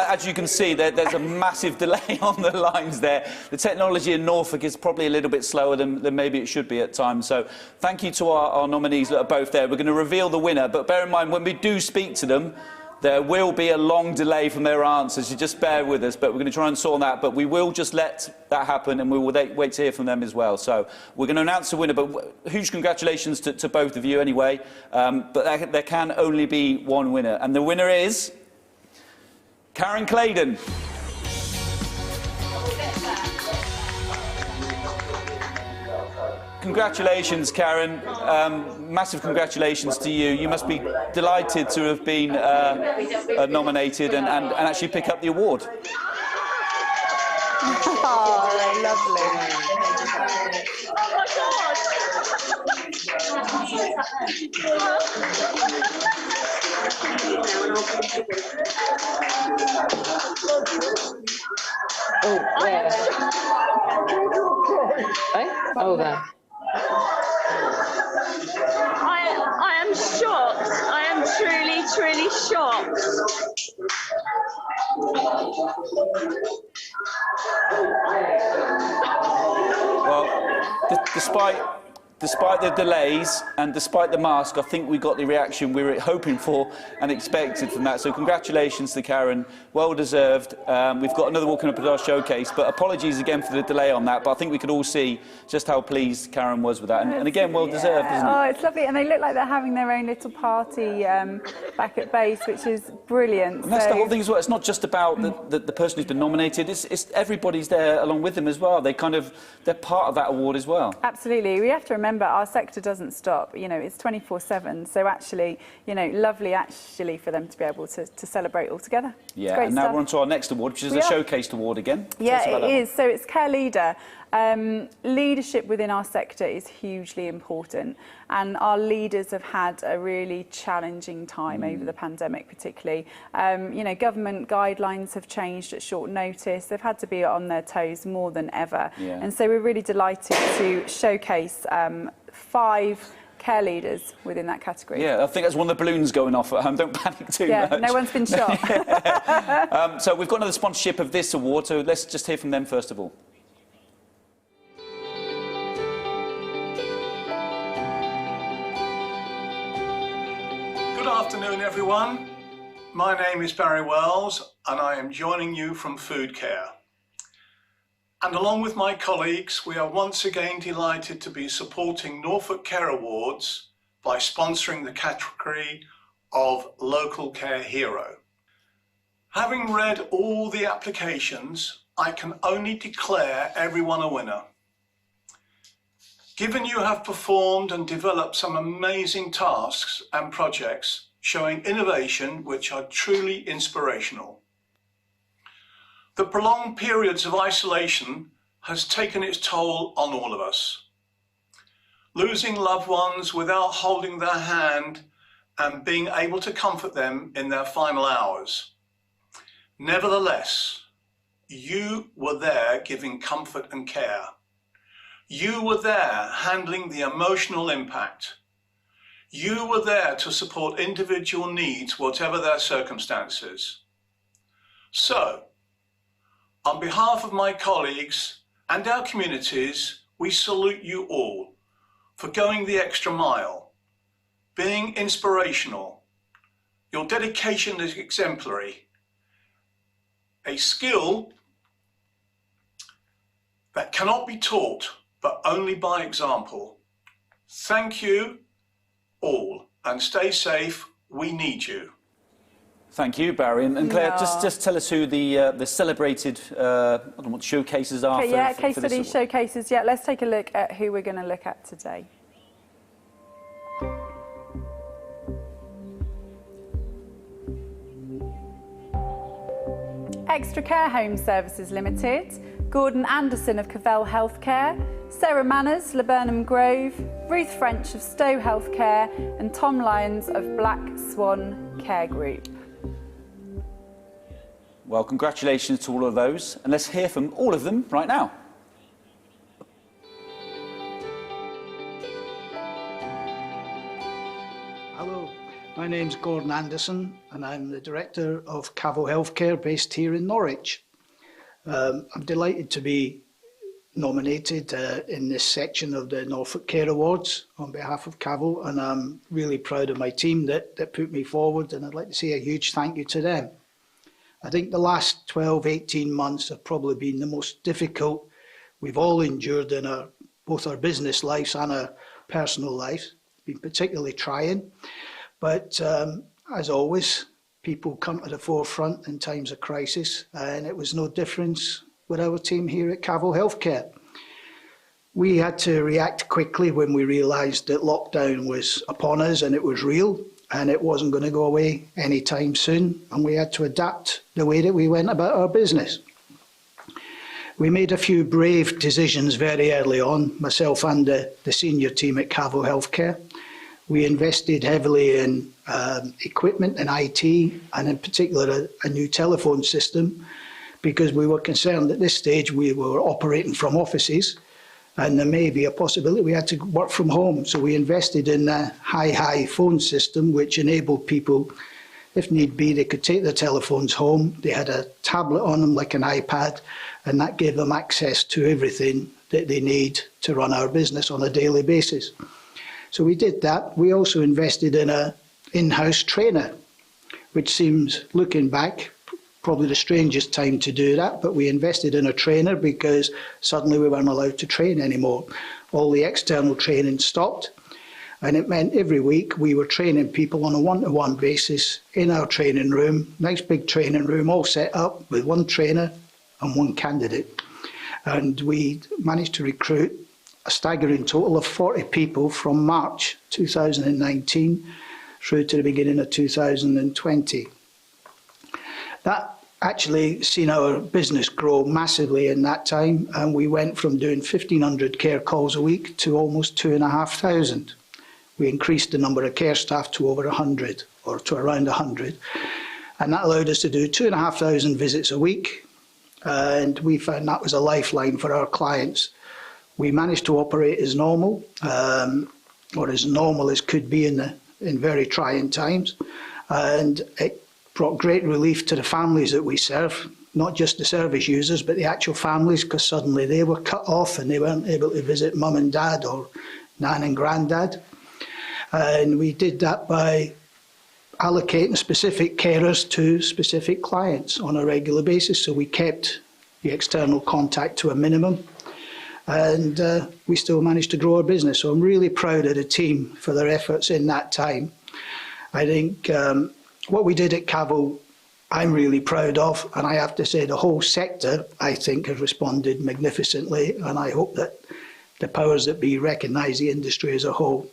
As you can see, there's a massive delay on the lines there. The technology in Norfolk is probably a little bit slower than maybe it should be at times. So thank you to our nominees that are both there. We're going to reveal the winner, but bear in mind, when we do speak to them, there will be a long delay from their answers. You just bear with us, but we're going to try and sort that. But we will just let that happen, and we will wait to hear from them as well. So we're going to announce the winner, but huge congratulations to both of you anyway. But there can only be one winner, and the winner is Karen Clayton. Congratulations, Karen. Massive congratulations to you. You must be delighted to have been nominated and actually pick up the award. Oh, lovely. Oh, where? Eh? Oh, there. I am shocked. I am truly shocked. Well, despite the delays and despite the mask, I think we got the reaction we were hoping for and expected from that. So congratulations to Karen, well deserved. We've got another walking up at our showcase, but apologies again for the delay on that. But I think we could all see just how pleased Karen was with that, and again, well deserved, isn't it? Oh, it's lovely, and they look like they're having their own little party back at base, which is brilliant. And that's the whole thing as well. It's not just about the person who's been nominated. It's everybody's there along with them as well. They're part of that award as well. Absolutely, we have to remember our sector doesn't stop. You know, it's 24/7. So actually, you know, lovely actually for them to be able to celebrate all together. Yeah, and now we're on to our next award, which is the Showcased Award again. Yeah, it is. So it's Care Leader. Leadership within our sector is hugely important, and our leaders have had a really challenging time over the pandemic, particularly. You know, government guidelines have changed at short notice. They've had to be on their toes more than ever. Yeah. And so we're really delighted to showcase 5 care leaders within that category. Yeah, I think that's one of the balloons going off at home. Don't panic too much. Yeah, no one's been shot. So we've got another sponsorship of this award, so let's just hear from them first of all. afternoon, everyone. My name is Barry Wells and I am joining you from Food Care. And along with my colleagues, we are once again delighted to be supporting Norfolk Care Awards by sponsoring the category of Local Care Hero. Having read all the applications, I can only declare everyone a winner. Given you have performed and developed some amazing tasks and projects showing innovation which are truly inspirational. The prolonged periods of isolation has taken its toll on all of us. Losing loved ones without holding their hand and being able to comfort them in their final hours. Nevertheless, you were there giving comfort and care. You were there handling the emotional impact. You were there to support individual needs, whatever their circumstances. So, on behalf of my colleagues and our communities, we salute you all for going the extra mile, being inspirational. Your dedication is exemplary. A skill that cannot be taught, but only by example. Thank you all, and stay safe. We need you. Thank you, Barry. And Claire, just tell us who the celebrated I don't know what showcases are. Okay, yeah, case study showcases. Yeah, let's take a look at who we're going to look at today. Extra Care Home Services Limited, Gordon Anderson of Cavell Healthcare, Sarah Manners, Laburnum Grove, Ruth French of Stowe Healthcare and Tom Lyons of Black Swan Care Group. Well, congratulations to all of those, and let's hear from all of them right now. Hello, my name's Gordon Anderson and I'm the Director of Cavell Healthcare based here in Norwich. I'm delighted to be nominated in this section of the Norfolk Care Awards on behalf of Cavell, and I'm really proud of my team that put me forward, and I'd like to say a huge thank you to them. I think the last 12-18 months have probably been the most difficult we've all endured in both our business lives and our personal lives. It's been particularly trying, but as always, people come to the forefront in times of crisis, and it was no difference with our team here at Cavell Healthcare. We had to react quickly when we realised that lockdown was upon us and it was real and it wasn't going to go away anytime soon, and we had to adapt the way that we went about our business. We made a few brave decisions very early on, myself and the senior team at Cavell Healthcare. We invested heavily in equipment and IT, and in particular a new telephone system, because we were concerned at this stage we were operating from offices and there may be a possibility we had to work from home. So we invested in a hi-hi phone system which enabled people, if need be, they could take their telephones home. They had a tablet on them like an iPad, and that gave them access to everything that they need to run our business on a daily basis. So we did that. We also invested in an in-house trainer, which seems, looking back, probably the strangest time to do that, but we invested in a trainer because suddenly we weren't allowed to train anymore. All the external training stopped, and it meant every week we were training people on a one-to-one basis in our training room, nice big training room, all set up with one trainer and one candidate. And we managed to recruit a staggering total of 40 people from March 2019 through to the beginning of 2020. That actually seen our business grow massively in that time, and we went from doing 1,500 care calls a week to almost 2,500. We increased the number of care staff to over 100, or to around 100, and that allowed us to do 2,500 visits a week, and we found that was a lifeline for our clients. We managed to operate as normal, or as normal as could be in very trying times, and it brought great relief to the families that we serve, not just the service users, but the actual families, because suddenly they were cut off and they weren't able to visit mum and dad or nan and granddad. And we did that by allocating specific carers to specific clients on a regular basis. So we kept the external contact to a minimum, and we still managed to grow our business. So I'm really proud of the team for their efforts in that time. I think what we did at Cavill, I'm really proud of, and I have to say the whole sector, I think, has responded magnificently, and I hope that the powers that be recognise the industry as a whole.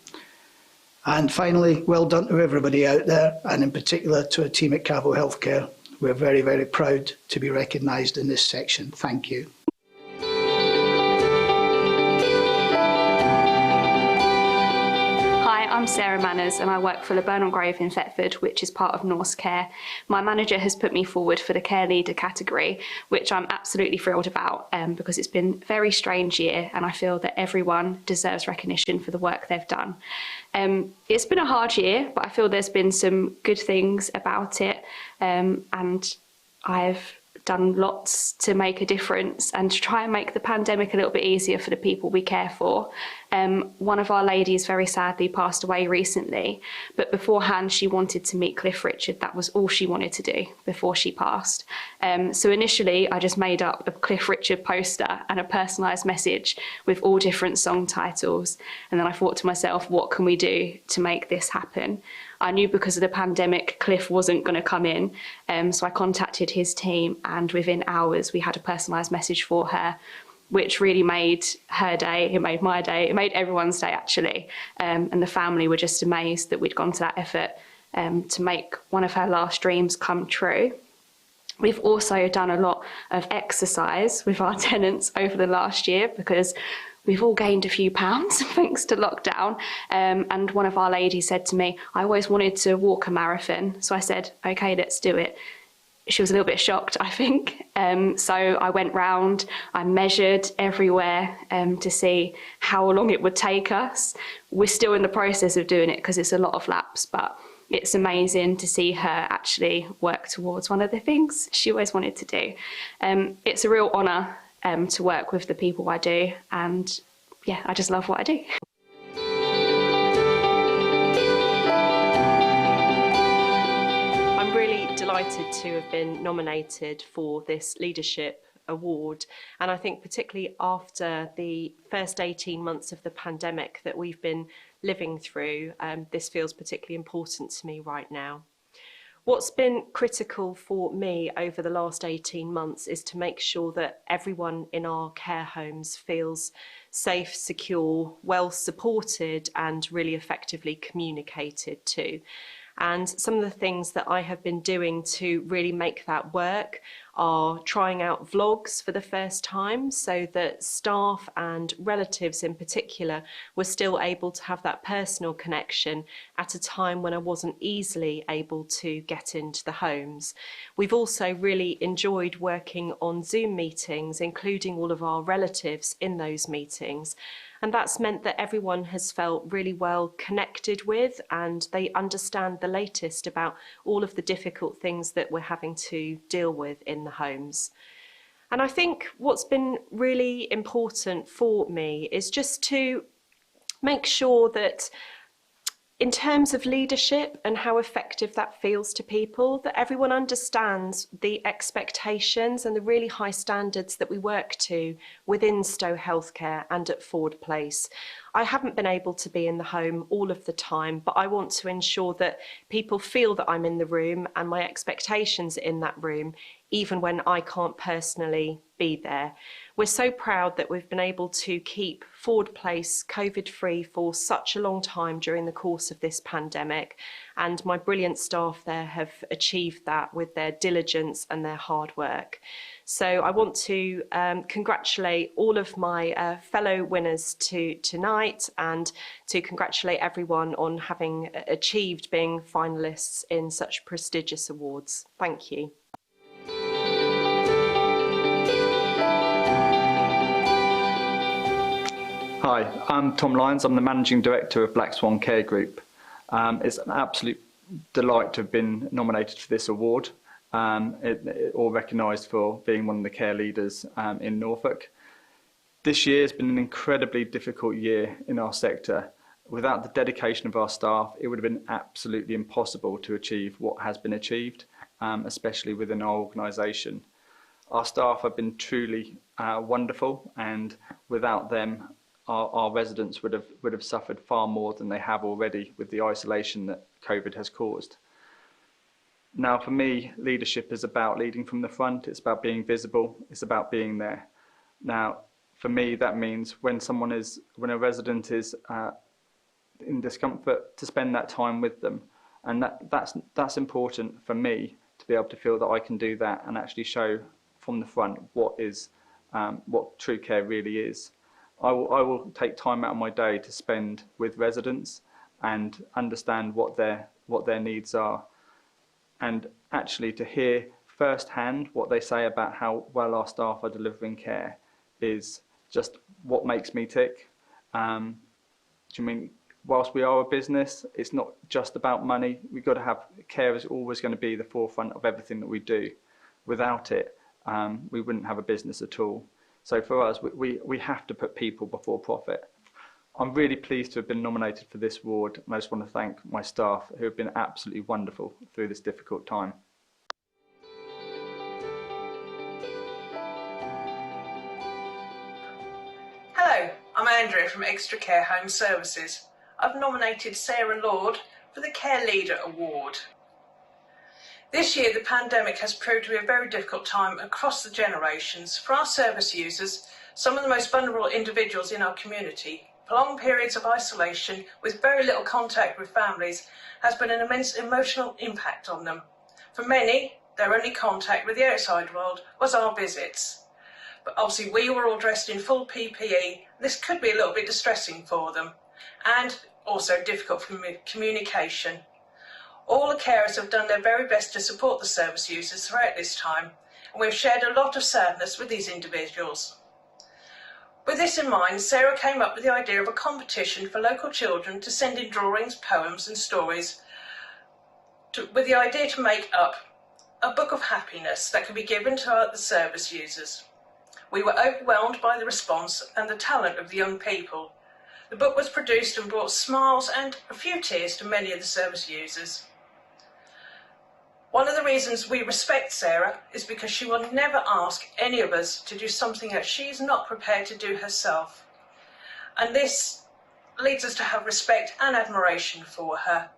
And finally, well done to everybody out there, and in particular to a team at Cavill Healthcare. We're very, very proud to be recognised in this section. Thank you. I'm Sarah Manners and I work for Laburnum Grove in Thetford, which is part of Norse Care. My manager has put me forward for the care leader category, which I'm absolutely thrilled about because it's been a very strange year and I feel that everyone deserves recognition for the work they've done. It's been a hard year, but I feel there's been some good things about it, and I've done lots to make a difference and to try and make the pandemic a little bit easier for the people we care for. One of our ladies very sadly passed away recently, but beforehand she wanted to meet Cliff Richard. That was all she wanted to do before she passed. So initially I just made up a Cliff Richard poster and a personalised message with all different song titles, and then I thought to myself, what can we do to make this happen? I knew because of the pandemic Cliff wasn't going to come in, so I contacted his team and within hours we had a personalised message for her, which really made her day, it made my day, it made everyone's day actually, and the family were just amazed that we'd gone to that effort to make one of her last dreams come true. We've also done a lot of exercise with our tenants over the last year because we've all gained a few pounds thanks to lockdown. And one of our ladies said to me, I always wanted to walk a marathon. So I said, okay, let's do it. She was a little bit shocked, I think. So I went round, I measured everywhere to see how long it would take us. We're still in the process of doing it because it's a lot of laps, but it's amazing to see her actually work towards one of the things she always wanted to do. It's a real honour to work with the people I do, and yeah, I just love what I do. I'm really delighted to have been nominated for this leadership award, and I think particularly after the first 18 months of the pandemic that we've been living through, this feels particularly important to me right now. What's been critical for me over the last 18 months is to make sure that everyone in our care homes feels safe, secure, well supported and really effectively communicated to. And some of the things that I have been doing to really make that work are trying out vlogs for the first time so that staff and relatives in particular were still able to have that personal connection at a time when I wasn't easily able to get into the homes. We've also really enjoyed working on Zoom meetings, including all of our relatives in those meetings. And that's meant that everyone has felt really well connected with, and they understand the latest about all of the difficult things that we're having to deal with in the homes. And I think what's been really important for me is just to make sure that in terms of leadership and how effective that feels to people, that everyone understands the expectations and the really high standards that we work to within Stowe Healthcare and at Ford Place. I haven't been able to be in the home all of the time, but I want to ensure that people feel that I'm in the room and my expectations are in that room, even when I can't personally be there. We're so proud that we've been able to keep Ford Place COVID-free for such a long time during the course of this pandemic, and my brilliant staff there have achieved that with their diligence and their hard work. So I want to congratulate all of my fellow winners tonight, and to congratulate everyone on having achieved being finalists in such prestigious awards. Thank you. Hi, I'm Tom Lyons. I'm the Managing Director of Black Swan Care Group. It's an absolute delight to have been nominated for this award, or recognised for being one of the care leaders in Norfolk. This year has been an incredibly difficult year in our sector. Without the dedication of our staff, it would have been absolutely impossible to achieve what has been achieved, especially within our organisation. Our staff have been truly wonderful, and without them, our residents would have suffered far more than they have already with the isolation that COVID has caused. Now, for me, leadership is about leading from the front. It's about being visible. It's about being there. Now, for me, that means when a resident is in discomfort, to spend that time with them, and that's important for me to be able to feel that I can do that and actually show from the front what true care really is. I will take time out of my day to spend with residents and understand what their needs are, and actually to hear firsthand what they say about how well our staff are delivering care is just what makes me tick. Whilst we are a business, it's not just about money. We've got to have care is always going to be the forefront of everything that we do. Without it, we wouldn't have a business at all. So for us, we have to put people before profit. I'm really pleased to have been nominated for this award, and I just want to thank my staff who have been absolutely wonderful through this difficult time. Hello, I'm Andrea from Extra Care Home Services. I've nominated Sarah Lord for the Care Leader Award. This year, the pandemic has proved to be a very difficult time across the generations for our service users, some of the most vulnerable individuals in our community. Prolonged periods of isolation with very little contact with families has been an immense emotional impact on them. For many, their only contact with the outside world was our visits. But obviously we were all dressed in full PPE. This could be a little bit distressing for them and also difficult for communication. All the carers have done their very best to support the service users throughout this time, and we've shared a lot of sadness with these individuals. With this in mind, Sarah came up with the idea of a competition for local children to send in drawings, poems and stories with the idea to make up a book of happiness that could be given to the service users. We were overwhelmed by the response and the talent of the young people. The book was produced and brought smiles and a few tears to many of the service users. One of the reasons we respect Sarah is because she will never ask any of us to do something that she's not prepared to do herself. And this leads us to have respect and admiration for her.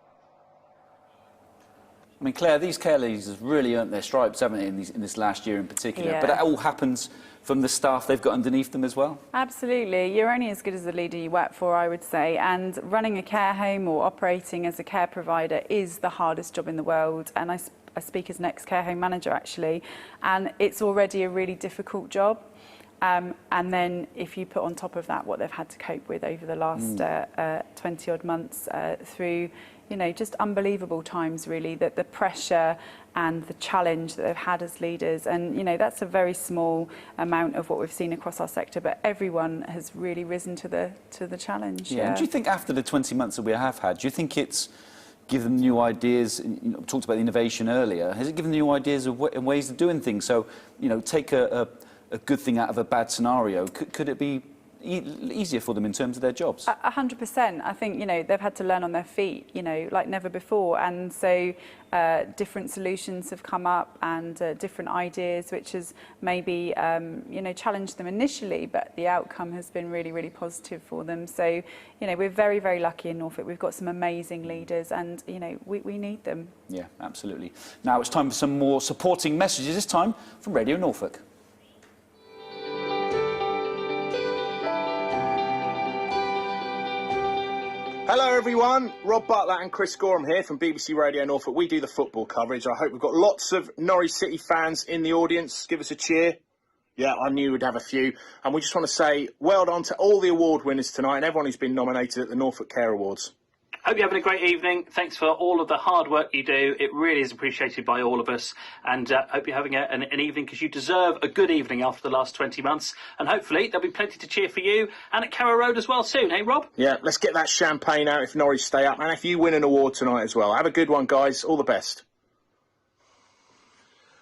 I mean, Claire, these care leaders have really earned their stripes, haven't they, in this last year in particular? Yeah. But it all happens from the staff they've got underneath them as well? Absolutely. You're only as good as the leader you work for, I would say. And running a care home or operating as a care provider is the hardest job in the world. And I speak as an ex-care home manager, actually. And it's already a really difficult job. And then if you put on top of that what they've had to cope with over the last 20-odd months through, you know, just unbelievable times, really, that the pressure and the challenge that they've had as leaders. And, you know, that's a very small amount of what we've seen across our sector, but everyone has really risen to the challenge. Yeah. And do you think after the 20 months that we have had, do you think it's given them new ideas? You know, talked about innovation earlier. Has it given new ideas of ways of doing things? So, you know, take a good thing out of a bad scenario. Could it be easier for them in terms of their jobs? 100%. I think, you know, they've had to learn on their feet, you know, like never before. And so different solutions have come up and different ideas, which has maybe, you know, challenged them initially, but the outcome has been really, really positive for them. So, you know, we're very, very lucky in Norfolk. We've got some amazing leaders and, you know, we need them. Yeah, absolutely. Now it's time for some more supporting messages, this time from Radio Norfolk. Hello everyone, Rob Butler and Chris Gorham here from BBC Radio Norfolk. We do the football coverage. I hope we've got lots of Norwich City fans in the audience. Give us a cheer. Yeah, I knew we'd have a few. And we just want to say well done to all the award winners tonight and everyone who's been nominated at the Norfolk Care Awards. Hope you're having a great evening. Thanks for all of the hard work you do. It really is appreciated by all of us. And hope you're having an evening, because you deserve a good evening after the last 20 months. And hopefully there'll be plenty to cheer for you and at Carrow Road as well soon, hey Rob? Yeah, let's get that champagne out if Norwich stay up. And if you win an award tonight as well. Have a good one, guys. All the best.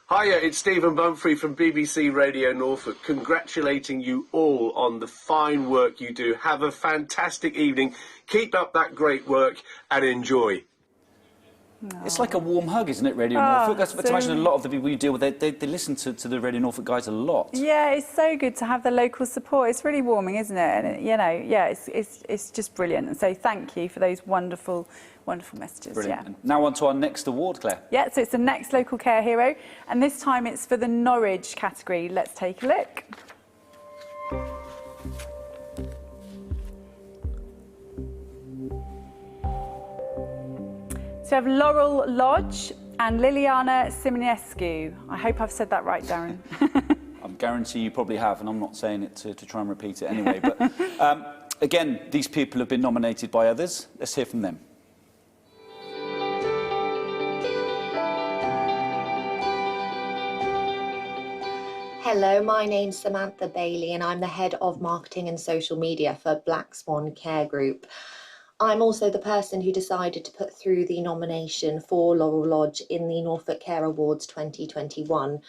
Hiya, it's Stephen Bumfrey from BBC Radio Norfolk, congratulating you all on the fine work you do. Have a fantastic evening. Keep up that great work and enjoy. It's like a warm hug, isn't it, Radio Norfolk? That's to imagine a lot of the people you deal with, they listen to the Radio Norfolk guys a lot. Yeah, it's so good to have the local support. It's really warming, isn't it? And, you know, yeah, it's just brilliant. And so thank you for those wonderful messages. Brilliant. Yeah. And now on to our next award, Claire. Yeah, so it's the next local care hero. And this time it's for the Norwich category. Let's take a look. So we have Laurel Lodge and Liliana Simonescu. I hope I've said that right, Darren. I guarantee you probably have, and I'm not saying it to try and repeat it anyway. But again, these people have been nominated by others. Let's hear from them. Hello, my name's Samantha Bailey and I'm the Head of Marketing and Social Media for Black Swan Care Group. I'm also the person who decided to put through the nomination for Laurel Lodge in the Norfolk Care Awards 2021.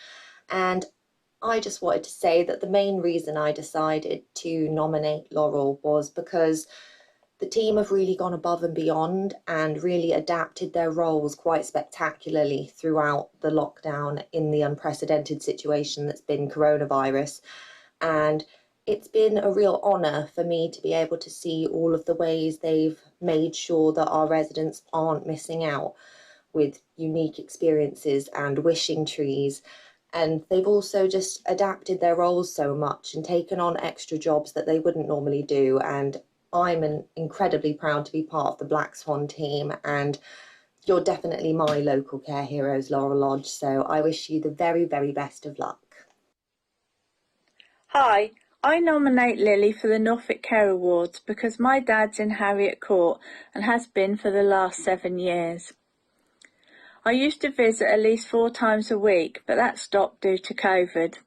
And I just wanted to say that the main reason I decided to nominate Laurel was because the team have really gone above and beyond and really adapted their roles quite spectacularly throughout the lockdown in the unprecedented situation that's been coronavirus. And it's been a real honour for me to be able to see all of the ways they've made sure that our residents aren't missing out with unique experiences and wishing trees. And they've also just adapted their roles so much and taken on extra jobs that they wouldn't normally do. And I'm incredibly proud to be part of the Black Swan team, and you're definitely my local care heroes, Laurel Lodge. So I wish you the very, very best of luck. Hi. I nominate Lily for the Norfolk Care Awards because my dad's in Harriet Court and has been for the last 7 years. I used to visit at least 4 times a week, but that stopped due to COVID.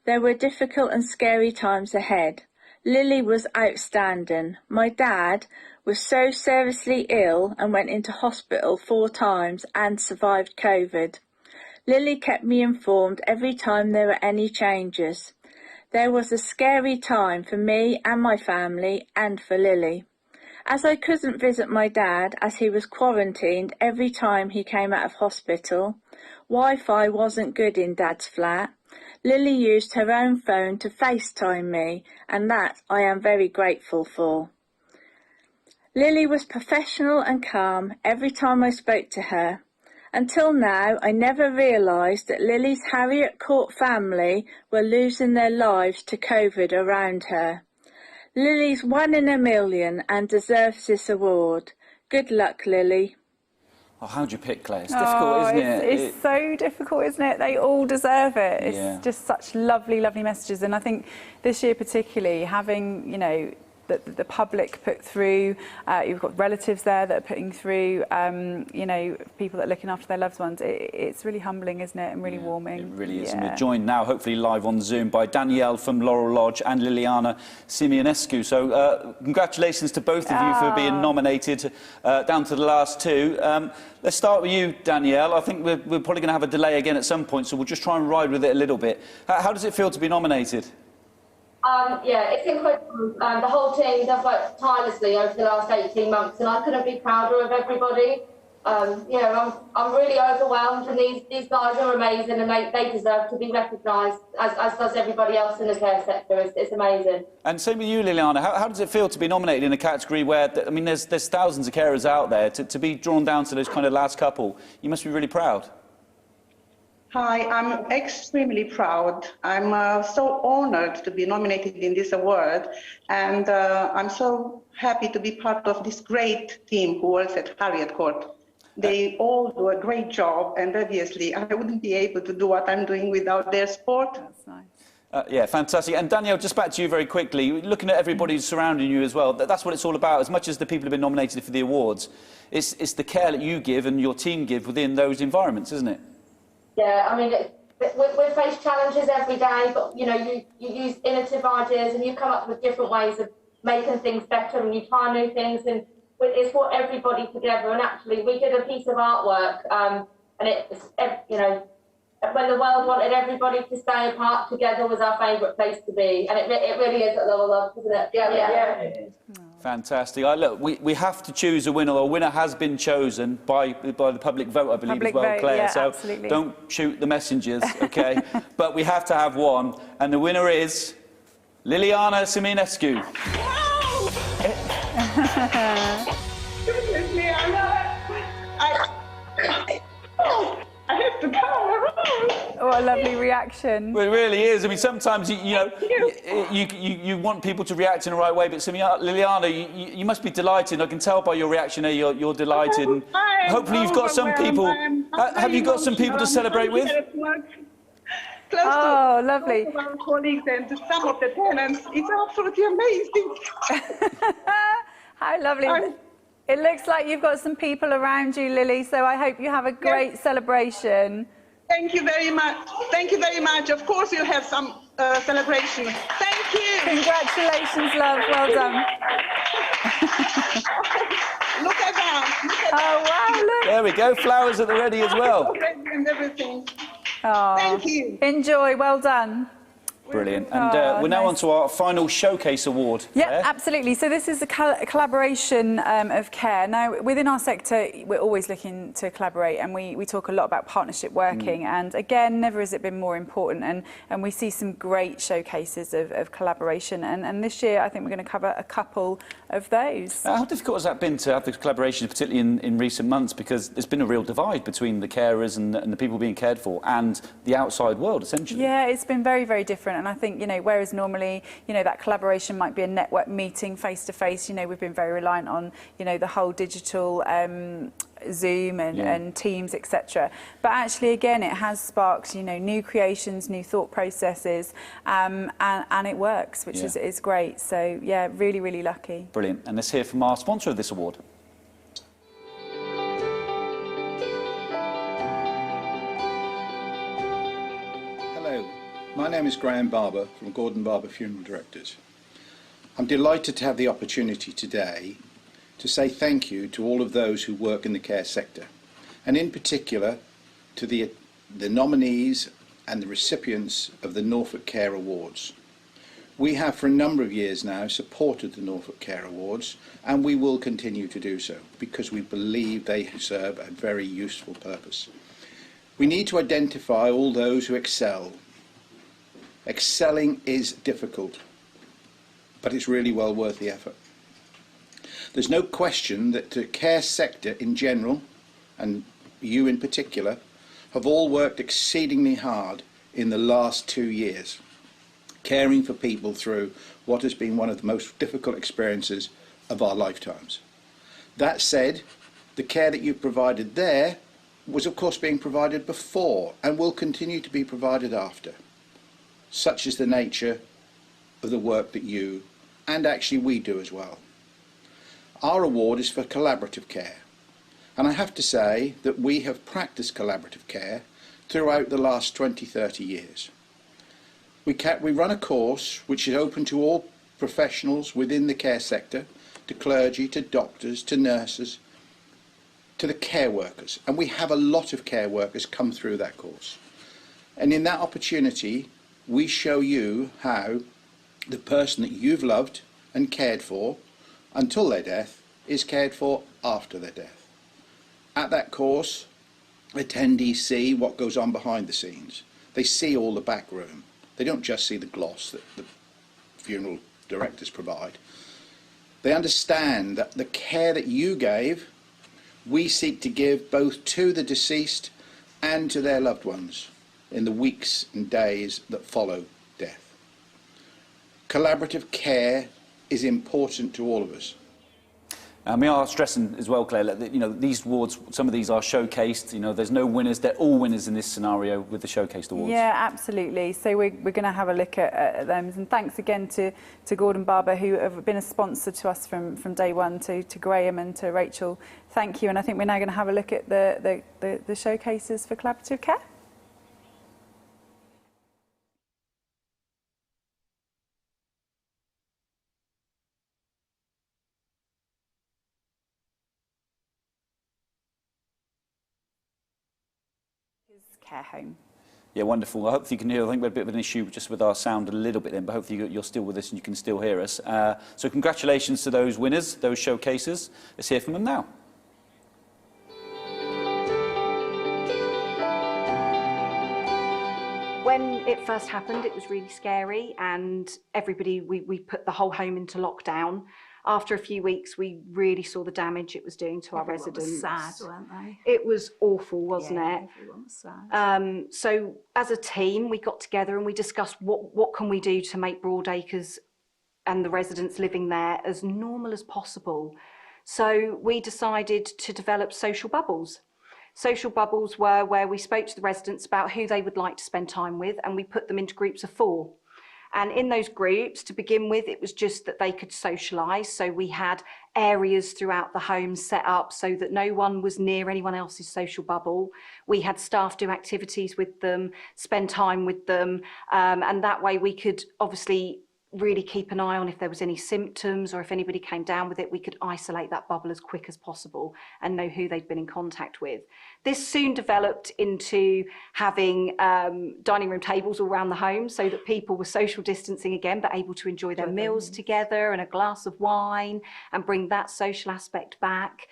There were difficult and scary times ahead. Lily was outstanding. My dad was so seriously ill and went into hospital 4 times and survived COVID. Lily kept me informed every time there were any changes. There was a scary time for me and my family and for Lily. As I couldn't visit my dad as he was quarantined every time he came out of hospital, Wi-Fi wasn't good in Dad's flat, Lily used her own phone to FaceTime me, and that I am very grateful for. Lily was professional and calm every time I spoke to her. Until now, I never realised that Lily's Harriet Court family were losing their lives to COVID around her. Lily's 1 in a million and deserves this award. Good luck, Lily. Oh, how do you pick, Claire? It's difficult, isn't it? It's so difficult, isn't it? They all deserve it. It's just such lovely, lovely messages. And I think this year particularly, having, you know, the public put through, you've got relatives there that are putting through, you know, people that are looking after their loved ones. It's really humbling, isn't it, and really warming. It really is. And we're joined now, hopefully live on Zoom, by Danielle from Laurel Lodge and Liliana Simonescu. So congratulations to both of you for being nominated down to the last 2. Let's start with you, Danielle. I think we're probably going to have a delay again at some point, so we'll just try and ride with it a little bit. How does it feel to be nominated? Yeah, it's incredible. The whole team has worked tirelessly over the last 18 months, and I couldn't be prouder of everybody. You know, I'm really overwhelmed, and these guys are amazing, and they deserve to be recognised, as does everybody else in the care sector. It's amazing. And same with you, Liliana. How does it feel to be nominated in a category where, I mean, there's thousands of carers out there, to be drawn down to those kind of last couple? You must be really proud. Hi, I'm extremely proud. I'm so honoured to be nominated in this award, and I'm so happy to be part of this great team who works at Harriet Court. They all do a great job, and obviously I wouldn't be able to do what I'm doing without their support. That's nice. Yeah, fantastic. And Danielle, just back to you very quickly, looking at everybody surrounding you as well, that's what it's all about. As much as the people have been nominated for the awards, it's the care that you give and your team give within those environments, isn't it? Yeah, I mean, we face challenges every day, but, you know, you use innovative ideas and you come up with different ways of making things better, and you try new things, and it's brought everybody together. And actually, we did a piece of artwork, and it's, you know, when the world wanted everybody to stay apart, together was our favourite place to be. And it really is at Lower Love, isn't it? Yeah. Fantastic. Look, we have to choose a winner. A winner has been chosen by the public vote, I believe, as well, Claire. Yeah, so absolutely. don't shoot the messengers, OK? But we have to have one. And the winner is Liliana Siminescu. Goodness me, I have to come around. What a lovely reaction. Well, it really is. I mean, sometimes, you want people to react in the right way, but Liliana, you must be delighted. I can tell by your reaction here you're delighted. And hopefully you've got some people... Have you got some people to celebrate with? Close to lovely. Most of our colleagues and some of the tenants. It's absolutely amazing. How lovely. It looks like you've got some people around you, Lily, so I hope you have a great celebration. Thank you very much. Thank you very much. Of course, you'll have some celebration. Thank you. Congratulations, love. Well done. Look at that. Wow, look. There we go. Flowers at the ready as well. And everything. Oh, thank you. Enjoy. Well done. Brilliant. And we're now on to our final showcase award. Yeah, absolutely. So this is a collaboration of care. Now, within our sector, we're always looking to collaborate, and we talk a lot about partnership working. And again, never has it been more important. And we see some great showcases of collaboration. And this year, I think we're going to cover a couple of those. How difficult has that been to have this collaboration, particularly in recent months? Because there's been a real divide between the carers and the people being cared for and the outside world, essentially. Yeah, it's been very, very different. And I think, whereas normally, that collaboration might be a network meeting face-to-face, we've been very reliant on, the whole digital Zoom and Teams, etc. But actually, again, it has sparked, new creations, new thought processes, and it works, which is great. So, yeah, really, really lucky. Brilliant. And let's hear from our sponsor of this award. My name is Graham Barber from Gordon Barber Funeral Directors. I'm delighted to have the opportunity today to say thank you to all of those who work in the care sector, and in particular to the nominees and the recipients of the Norfolk Care Awards. We have for a number of years now supported the Norfolk Care Awards, and we will continue to do so because we believe they serve a very useful purpose. We need to identify all those who excel. Excelling is difficult, but it's really well worth the effort. There's no question that the care sector in general, and you in particular, have all worked exceedingly hard in the last 2 years, caring for people through what has been one of the most difficult experiences of our lifetimes. That said, the care that you provided there was of course being provided before and will continue to be provided after. Such is the nature of the work that you, and actually we do as well. Our award is for collaborative care, and I have to say that we have practiced collaborative care throughout the last 20-30 years. We run a course which is open to all professionals within the care sector, to clergy, to doctors, to nurses, to the care workers, and we have a lot of care workers come through that course. And in that opportunity, we show you how the person that you've loved and cared for until their death is cared for after their death. At that course, attendees see what goes on behind the scenes. They see all the back room. They don't just see the gloss that the funeral directors provide. They understand that the care that you gave, we seek to give both to the deceased and to their loved ones in the weeks and days that follow death. Collaborative care is important to all of us. We are stressing as well, Claire, that these awards, some of these are showcased. There's no winners; they're all winners in this scenario with the showcased awards. Yeah, absolutely. So we're going to have a look at them, and thanks again to Gordon Barber, who have been a sponsor to us from day one, to Graham and to Rachel. Thank you, and I think we're now going to have a look at the showcases for collaborative care. Care home. Yeah, wonderful. Well, hopefully you can hear. I think we had a bit of an issue just with our sound a little bit then, but hopefully you're still with us and you can still hear us. So congratulations to those winners, those showcases. Let's hear from them now. When it first happened, it was really scary, and we put the whole home into lockdown. After a few weeks, we really saw the damage it was doing to our residents. Was sad, weren't they? It was awful, wasn't it? Everyone was sad. So as a team, we got together and we discussed what can we do to make Broadacres and the residents living there as normal as possible. So we decided to develop social bubbles. Social bubbles were where we spoke to the residents about who they would like to spend time with, and we put them into groups of 4. And in those groups, to begin with, it was just that they could socialise. So we had areas throughout the home set up so that no one was near anyone else's social bubble. We had staff do activities with them, spend time with them, and that way we could obviously really keep an eye on if there was any symptoms or if anybody came down with it, we could isolate that bubble as quick as possible and know who they'd been in contact with. This soon developed into having dining room tables all around the home so that people were social distancing again but able to enjoy their meals together and a glass of wine and bring that social aspect back,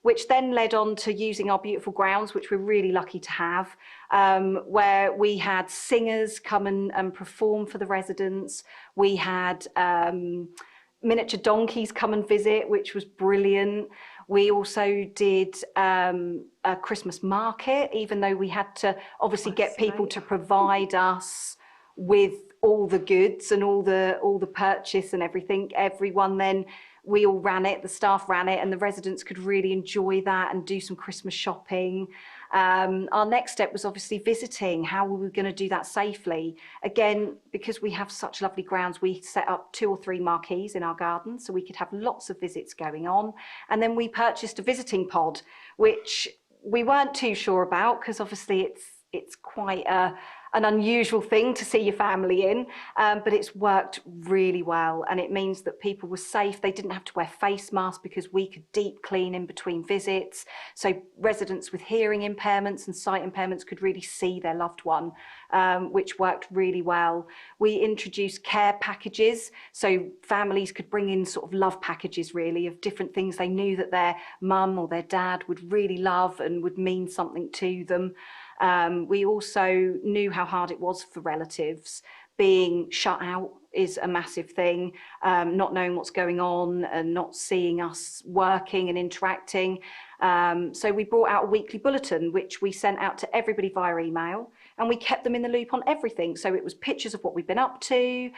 which then led on to using our beautiful grounds, which we're really lucky to have, where we had singers come and perform for the residents. We had miniature donkeys come and visit, which was brilliant. We also did a Christmas market, even though we had to obviously get people to provide us with all the goods and all the purchase and everything. Everyone then, we all ran it, the staff ran it, and the residents could really enjoy that and do some Christmas shopping. Our next step was obviously visiting. How were we going to do that safely? Again, because we have such lovely grounds, we set up 2 or 3 marquees in our garden so we could have lots of visits going on. And then we purchased a visiting pod, which we weren't too sure about because obviously it's quite an unusual thing to see your family in, but it's worked really well, and it means that people were safe. They didn't have to wear face masks because we could deep clean in between visits, so residents with hearing impairments and sight impairments could really see their loved one, which worked really well. We introduced care packages, so families could bring in sort of love packages really of different things they knew that their mum or their dad would really love and would mean something to them. We also knew how hard it was for relatives. Being shut out is a massive thing, not knowing what's going on and not seeing us working and interacting. So we brought out a weekly bulletin, which we sent out to everybody via email, and we kept them in the loop on everything. So it was pictures of what we've been up to,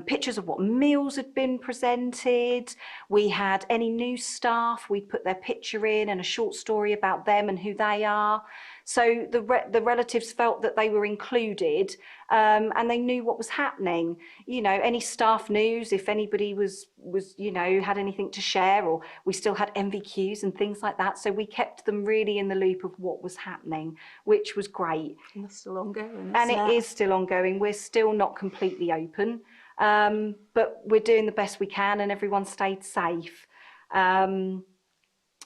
pictures of what meals had been presented. We had any new staff, we'd put their picture in and a short story about them and who they are. So the relatives felt that they were included, and they knew what was happening. You know, any staff news, if anybody was you know, had anything to share, or we still had MVQs and things like that. So we kept them really in the loop of what was happening, which was great. And it's still ongoing. And it is still ongoing. We're still not completely open, but we're doing the best we can, and everyone stayed safe.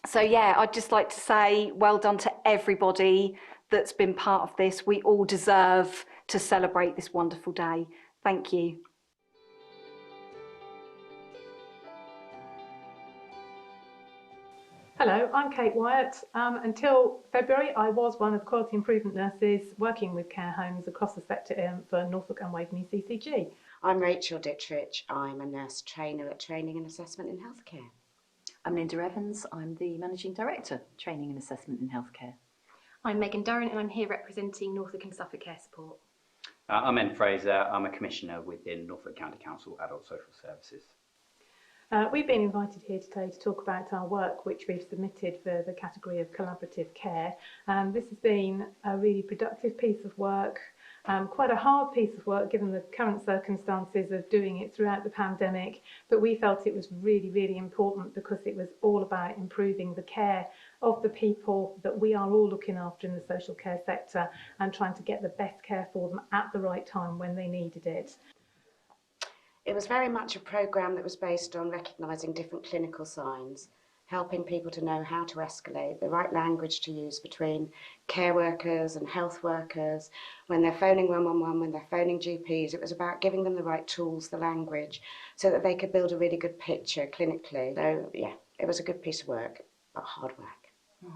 So yeah, I'd just like to say well done to everybody that's been part of this. We all deserve to celebrate this wonderful day. Thank you. Hello, I'm Kate Wyatt. Until February, I was one of the quality improvement nurses working with care homes across the sector for Norfolk and Waveney CCG. I'm Rachel Dittrich. I'm a nurse trainer at Training and Assessment in Healthcare. I'm Linda Evans. I'm the Managing Director, Training and Assessment in Healthcare. I'm Megan Durran and I'm here representing Norfolk and Suffolk Care Support. I'm Ed Fraser. I'm a Commissioner within Norfolk County Council Adult Social Services. We've been invited here today to talk about our work which we've submitted for the category of collaborative care. This has been a really productive piece of work, quite a hard piece of work given the current circumstances of doing it throughout the pandemic, but we felt it was really, really important because it was all about improving the care of the people that we are all looking after in the social care sector and trying to get the best care for them at the right time when they needed it. It was very much a programme that was based on recognising different clinical signs, helping people to know how to escalate, the right language to use between care workers and health workers, when they're phoning 111, when they're phoning GPs. It was about giving them the right tools, the language, so that they could build a really good picture clinically. So, yeah, it was a good piece of work, but hard work.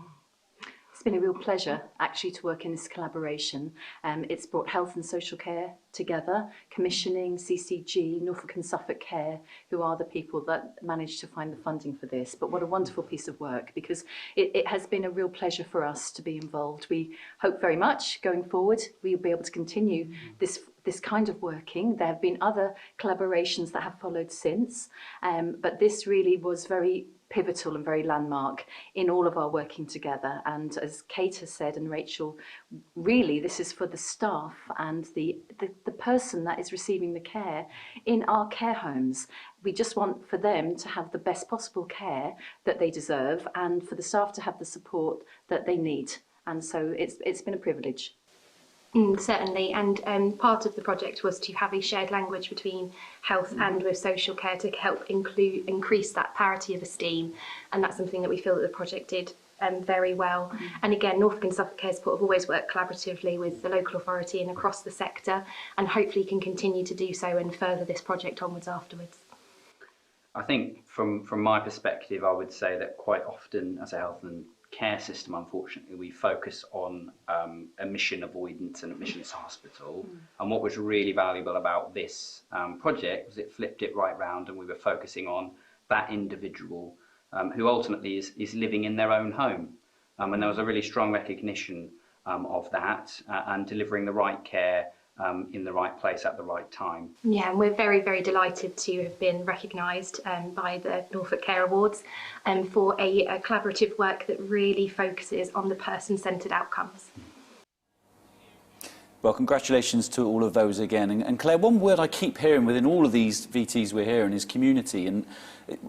It's been a real pleasure actually to work in this collaboration. It's brought health and social care together, commissioning, CCG, Norfolk and Suffolk Care, who are the people that managed to find the funding for this. But what a wonderful piece of work, because it has been a real pleasure for us to be involved. We hope very much going forward we'll be able to continue this kind of working. There have been other collaborations that have followed since, but this really was very pivotal and very landmark in all of our working together. And as Kate has said, and Rachel, really this is for the staff and the person that is receiving the care in our care homes. We just want for them to have the best possible care that they deserve, and for the staff to have the support that they need. And so it's been a privilege. Certainly, and part of the project was to have a shared language between health and with social care to help increase that parity of esteem, and that's something that we feel that the project did very well. And again, Norfolk and Suffolk Care Support have always worked collaboratively with the local authority and across the sector, and hopefully can continue to do so and further this project onwards afterwards. I think from my perspective, I would say that quite often as a health and care system, unfortunately, we focus on admission avoidance and admissions to hospital. And what was really valuable about this project was it flipped it right round, and we were focusing on that individual who ultimately is living in their own home. And there was a really strong recognition of that and delivering the right care in the right place at the right time. Yeah, and we're very, very delighted to have been recognised by the Norfolk Care Awards for a collaborative work that really focuses on the person-centred outcomes. Well, congratulations to all of those again. And Claire, one word I keep hearing within all of these VTs we're hearing is community, and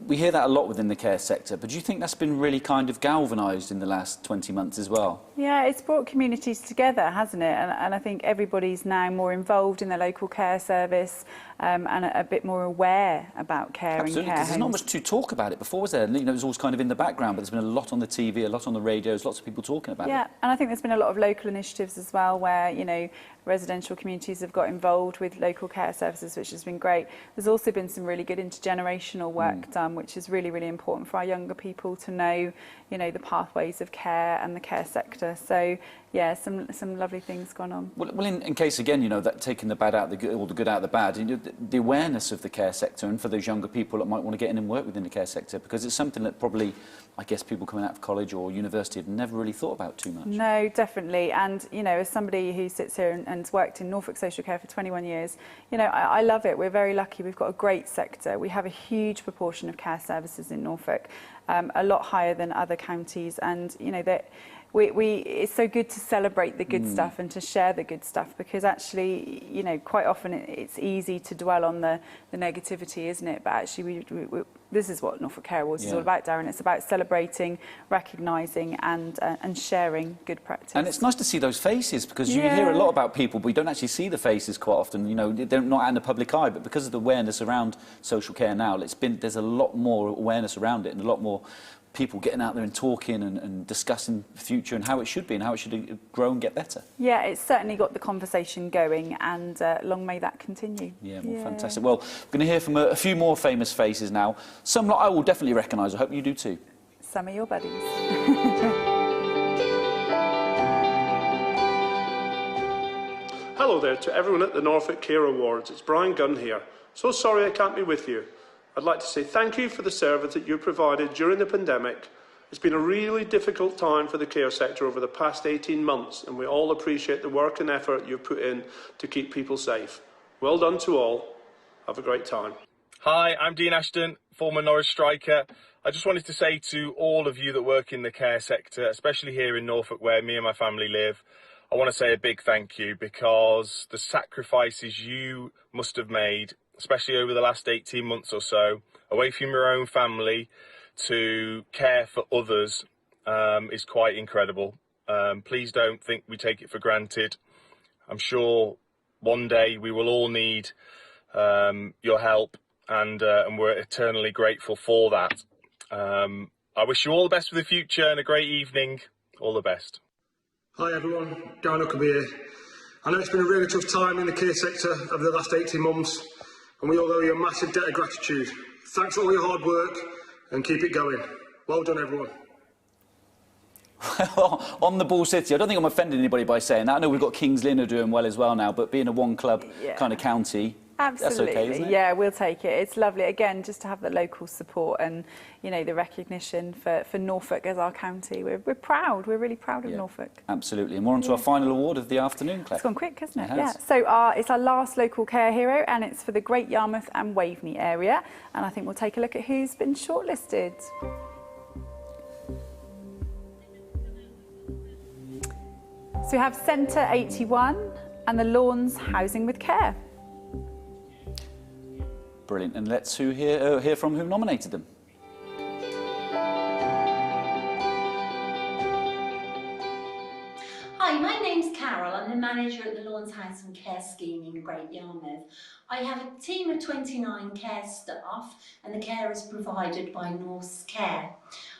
we hear that a lot within the care sector, but do you think that's been really kind of galvanised in the last 20 months as well? Yeah, it's brought communities together, hasn't it? And I think everybody's now more involved in their local care service and a bit more aware about care. Absolutely, and care because there's not homes. much to talk about it before, was there? You know, it was always kind of in the background, but there's been a lot on the TV, a lot on the radios, lots of people talking about it. Yeah, and I think there's been a lot of local initiatives as well where, you know, residential communities have got involved with local care services, which has been great. There's also been some really good intergenerational work done, which is really, really important for our younger people to know, you know, the pathways of care and the care sector. So, yeah, some lovely things gone on. Well, in case, again, you know, that taking the bad out of the good, or the good out of the bad, you know, the awareness of the care sector, and for those younger people that might want to get in and work within the care sector, because it's something that probably, I guess, people coming out of college or university have never really thought about too much. No, definitely. And, you know, as somebody who sits here and's worked in Norfolk social care for 21 years, you know, I love it. We're very lucky. We've got a great sector. We have a huge proportion of care services in Norfolk, a lot higher than other counties. And, you know, that it's so good to celebrate the good stuff and to share the good stuff, because actually, you know, quite often it's easy to dwell on the negativity, isn't it? But actually, this is what Norfolk Care Awards is all about, Darren. It's about celebrating, recognising and sharing good practice. And it's nice to see those faces, because you hear a lot about people, but you don't actually see the faces quite often. You know, they're not out in the public eye, but because of the awareness around social care now, there's a lot more awareness around it, and a lot more people getting out there and talking and discussing the future and how it should be and how it should grow and get better. Yeah, it's certainly got the conversation going, and long may that continue. Yeah, well, fantastic. Well, we're going to hear from a few more famous faces now. Some I will definitely recognise. I hope you do too. Some of your buddies. Hello there to everyone at the Norfolk Care Awards. It's Brian Gunn here. So sorry I can't be with you. I'd like to say thank you for the service that you provided during the pandemic. It's been a really difficult time for the care sector over the past 18 months, and we all appreciate the work and effort you've put in to keep people safe. Well done to all. Have a great time. Hi, I'm Dean Ashton, former Norwich striker. I just wanted to say to all of you that work in the care sector, especially here in Norfolk where me and my family live, I want to say a big thank you, because the sacrifices you must have made, especially over the last 18 months or so, away from your own family to care for others, is quite incredible. Please don't think we take it for granted. I'm sure one day we will all need your help, and we're eternally grateful for that. I wish you all the best for the future and a great evening. All the best. Hi everyone, Darren Huckabee here. I know it's been a really tough time in the care sector over the last 18 months, and we all owe you a massive debt of gratitude. Thanks for all your hard work, and keep it going. Well done, everyone. On the ball City, I don't think I'm offending anybody by saying that. I know we've got Kings Lynn are doing well as well now, but being a one-club kind of county, absolutely, that's okay, isn't it? Yeah, we'll take it. It's lovely, again, just to have the local support and, you know, the recognition for Norfolk as our county. We're proud. We're really proud of Norfolk. Absolutely. And we're on to our final award of the afternoon, Claire. It's gone quick, hasn't it? It has. Yeah. So it's our last local care hero, and it's for the Great Yarmouth and Waveney area. And I think we'll take a look at who's been shortlisted. So we have Centre 81 and the Lawns Housing with Care. Brilliant. And let's hear from who nominated them. Hi, my name's Carol. I'm the manager at the Lawns House and Care Scheme in Great Yarmouth. I have a team of 29 care staff and the care is provided by Norse Care.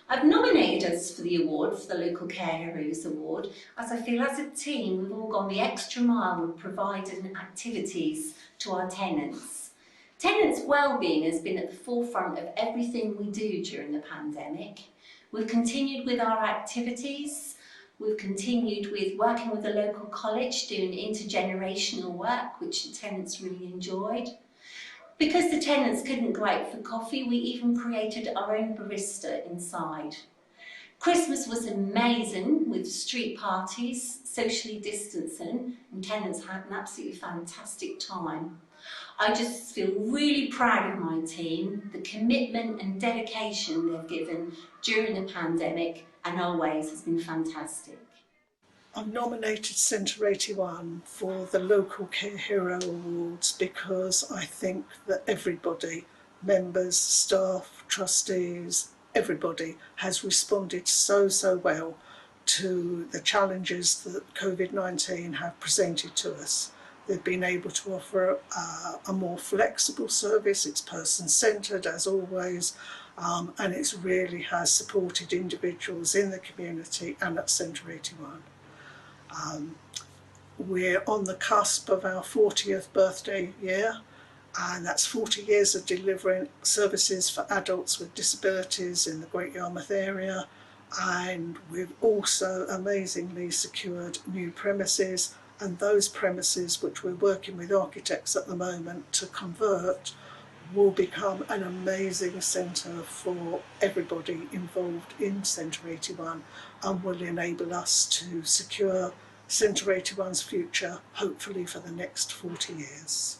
I've nominated us for the award, for the Local Care Heroes Award, as I feel as a team we've all gone the extra mile with providing activities to our tenants. Tenants' wellbeing has been at the forefront of everything we do during the pandemic. We've continued with our activities. We've continued with working with the local college, doing intergenerational work, which the tenants really enjoyed. Because the tenants couldn't go out for coffee, we even created our own barista inside. Christmas was amazing with street parties, socially distancing, and tenants had an absolutely fantastic time. I just feel really proud of my team, the commitment and dedication they've given during the pandemic and always has been fantastic. I've nominated Centre 81 for the Local Care Hero Awards because I think that everybody, members, staff, trustees, everybody has responded so well to the challenges that COVID-19 have presented to us. They've been able to offer a more flexible service, it's person-centred as always, and it really has supported individuals in the community and at Centre 81. We're on the cusp of our 40th birthday year, and that's 40 years of delivering services for adults with disabilities in the Great Yarmouth area, and we've also amazingly secured new premises, and those premises, which we're working with architects at the moment to convert, will become an amazing centre for everybody involved in Centre 81 and will enable us to secure Centre 81's future, hopefully for the next 40 years.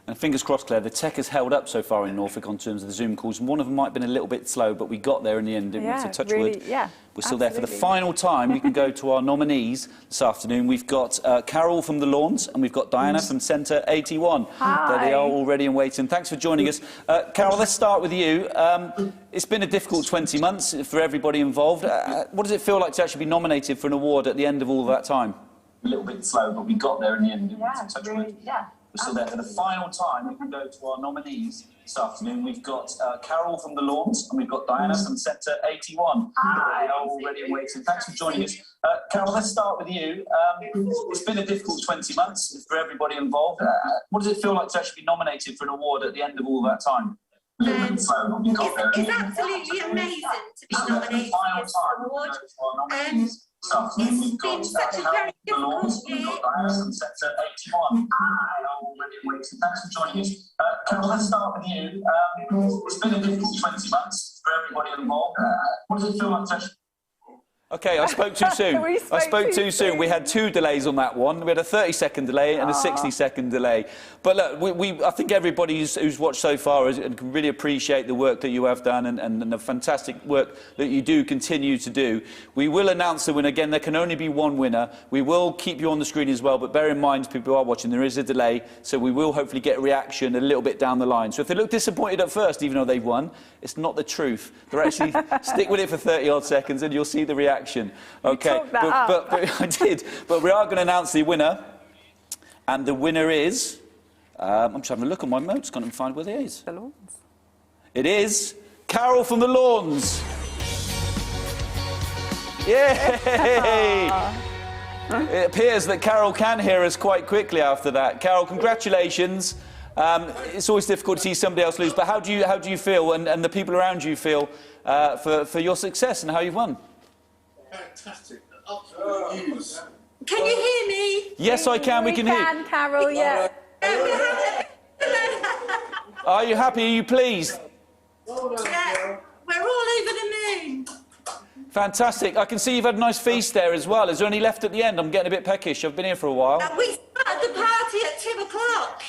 And fingers crossed, Claire, the tech has held up so far in Norfolk on terms of the Zoom calls. One of them might have been a little bit slow, but we got there in the end, didn't we? So touch wood. Yeah, we're still there for the final time. We can go to our nominees this afternoon. We've got Carol from the Lawns and we've got Diana from Centre 81. Hi. There they are already in waiting. Thanks for joining us. Carol, let's start with you. It's been a difficult 20 months for everybody involved. What does it feel like to actually be nominated for an award at the end of all that time? A little bit slow, but we got there in the end, didn't we? So touch wood. Yeah. We're still there for the final time. We can go to our nominees this afternoon. We've got Carol from the Lawns and we've got Diana from Centre 81. They are already waiting. Thanks for joining us. Carol, let's start with you. It's been a difficult 20 months for everybody involved. What does it feel like to actually be nominated for an award at the end of all that time? A little bit slow, but we got there. It's absolutely amazing to be nominated for this award. It's been such a very difficult year. Thanks for joining us. Carol, let's start with you. It's been a difficult 20 months for everybody involved. What does it feel like to actually... OK, I spoke too soon. I spoke too soon. We had 2 delays on that one. We had a 30-second delay and a 60-second delay. But look, I think everybody who's watched so far can really appreciate the work that you have done and the fantastic work that you do continue to do. We will announce the winner. Again, there can only be one winner. We will keep you on the screen as well, but bear in mind, people who are watching, there is a delay, so we will hopefully get a reaction a little bit down the line. So if they look disappointed at first, even though they've won, it's not the truth. They're actually stick with it for 30-odd seconds and you'll see the reaction. OK, but I did. But we are going to announce the winner, and the winner is. I'm just having a look at my notes, can't even find where it is. The Lawns. It is Carol from the Lawns. Yay! It appears that Carol can hear us quite quickly after that. Carol, congratulations. It's always difficult to see somebody else lose, but how do you feel, and the people around you feel, for your success and how you've won? Fantastic. Absolute news. Can you hear me? Yes, I can. We can hear. Can, Carol, yeah. Are you happy? Are you pleased? Yeah, we're all over the moon. Fantastic. I can see you've had a nice feast there as well. Is there any left at the end? I'm getting a bit peckish. I've been here for a while. We started the party at 2 o'clock.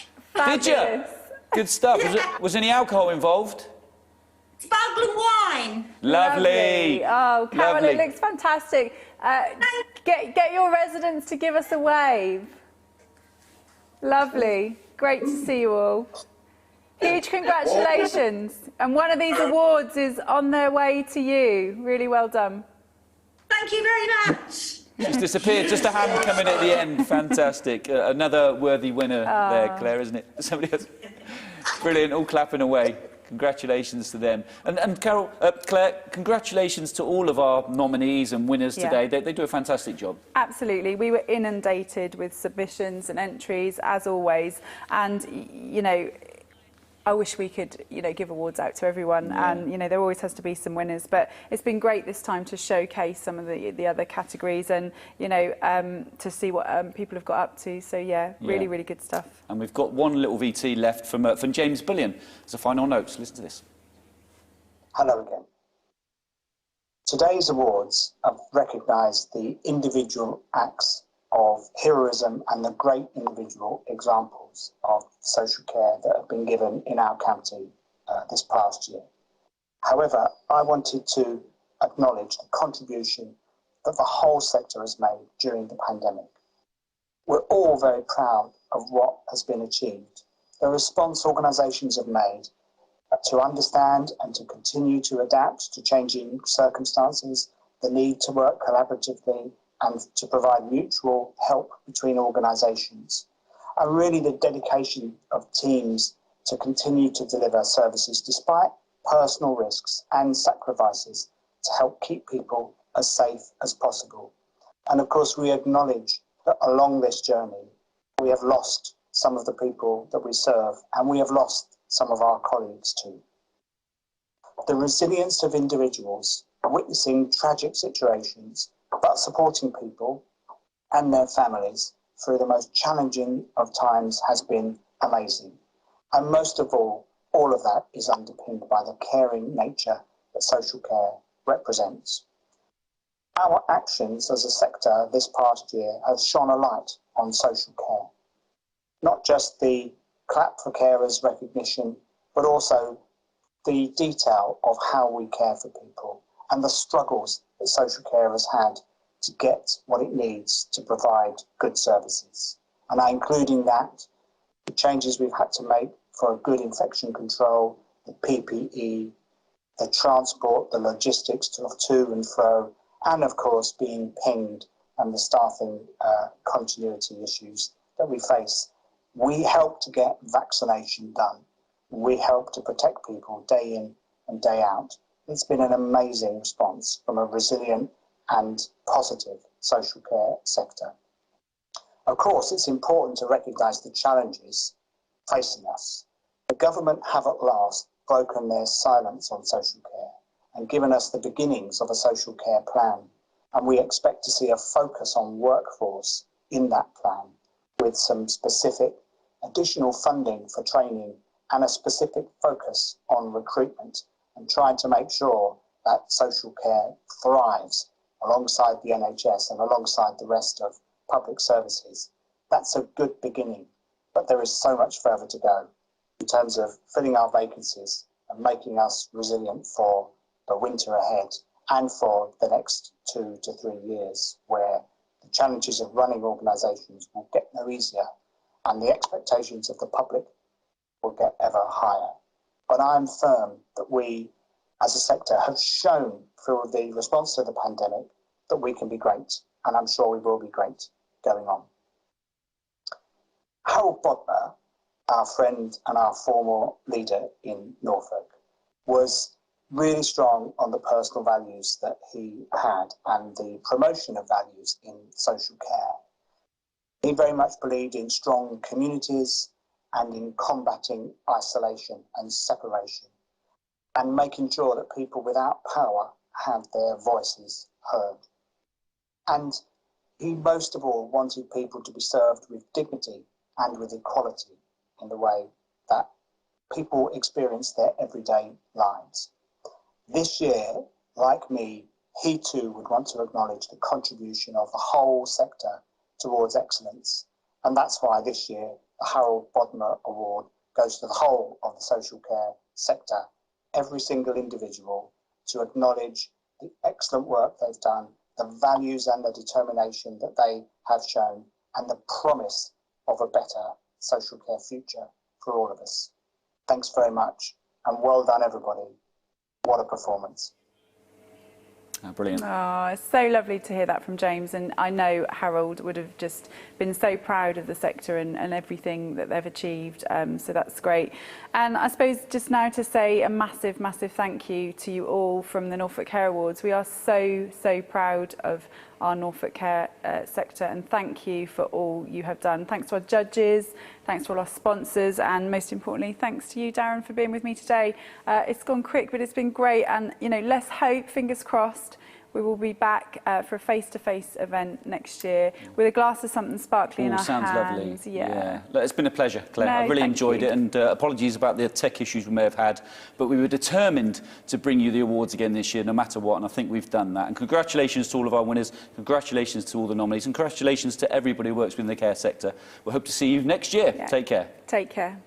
Did you? Good stuff. Was any alcohol involved? Sparkling wine. Lovely. Oh, Carol, Lovely. it looks fantastic. Get your residents to give us a wave. Lovely. Great to see you all. Huge congratulations. And one of these awards is on their way to you. Really well done. Thank you very much. She's disappeared. Just a hand coming at the end. Fantastic. Another worthy winner there, Claire, isn't it? Somebody else. Brilliant. All clapping away. Congratulations to them. And Carol, Claire, congratulations to all of our nominees and winners today. They do a fantastic job. Absolutely. We were inundated with submissions and entries, as always. And, you know, I wish we could, you know, give awards out to everyone, and you know there always has to be some winners. But it's been great this time to showcase some of the other categories, and you know to see what people have got up to. So really good stuff. And we've got one little VT left from James Bullion as a final note. So listen to this. Hello again. Today's awards have recognised the individual acts of heroism and the great individual examples of social care that have been given in our county this past year. However, I wanted to acknowledge the contribution that the whole sector has made during the pandemic. We're all very proud of what has been achieved. The response organisations have made to understand and to continue to adapt to changing circumstances, the need to work collaboratively and to provide mutual help between organisations, and really the dedication of teams to continue to deliver services despite personal risks and sacrifices to help keep people as safe as possible. And of course, we acknowledge that along this journey, we have lost some of the people that we serve, and we have lost some of our colleagues too. The resilience of individuals witnessing tragic situations but supporting people and their families through the most challenging of times has been amazing. And most of all of that is underpinned by the caring nature that social care represents. Our actions as a sector this past year have shone a light on social care. Not just the clap for carers recognition, but also the detail of how we care for people and the struggles that social care has had to get what it needs to provide good services. And I include in that the changes we've had to make for a good infection control, the PPE, the transport, the logistics to and fro, and of course being pinged and the staffing continuity issues that we face. We help to get vaccination done. We help to protect people day in and day out. It's been an amazing response from a resilient and positive social care sector. Of course, it's important to recognise the challenges facing us. The government have at last broken their silence on social care and given us the beginnings of a social care plan, and we expect to see a focus on workforce in that plan with some specific additional funding for training and a specific focus on recruitment and trying to make sure that social care thrives alongside the NHS and alongside the rest of public services. That's a good beginning, but there is so much further to go in terms of filling our vacancies and making us resilient for the winter ahead and for the next 2 to 3 years, where the challenges of running organisations will get no easier and the expectations of the public will get ever higher. But I'm firm that we, as a sector, have shown through the response to the pandemic that we can be great, and I'm sure we will be great going on. Harold Bodmer, our friend and our former leader in Norfolk, was really strong on the personal values that he had and the promotion of values in social care. He very much believed in strong communities and in combating isolation and separation, and making sure that people without power have their voices heard. And he most of all wanted people to be served with dignity and with equality in the way that people experience their everyday lives. This year, like me, he too would want to acknowledge the contribution of the whole sector towards excellence. And that's why this year, the Harold Bodmer Award goes to the whole of the social care sector, every single individual, to acknowledge the excellent work they've done, the values and the determination that they have shown, and the promise of a better social care future for all of us. Thanks very much, and well done, everybody. What a performance. Oh, brilliant. Oh, it's so lovely to hear that from James, and I know Harold would have just been so proud of the sector and everything that they've achieved, so that's great. And I suppose just now to say a massive, massive thank you to you all from the Norfolk Care Awards. We are so, so proud of our Norfolk Care sector, and thank you for all you have done. Thanks to our judges, thanks to all our sponsors, and most importantly, thanks to you, Darren, for being with me today. It's gone quick, but it's been great, and you know, let's hope, fingers crossed, we will be back for a face-to-face event next year with a glass of something sparkly in our sounds hands. Lovely. Yeah. Look, it's been a pleasure, Claire. I really enjoyed it, and apologies about the tech issues we may have had, but we were determined to bring you the awards again this year, no matter what, and I think we've done that. And congratulations to all of our winners, congratulations to all the nominees, and congratulations to everybody who works within the care sector. We hope to see you next year. Yeah. Take care. Take care.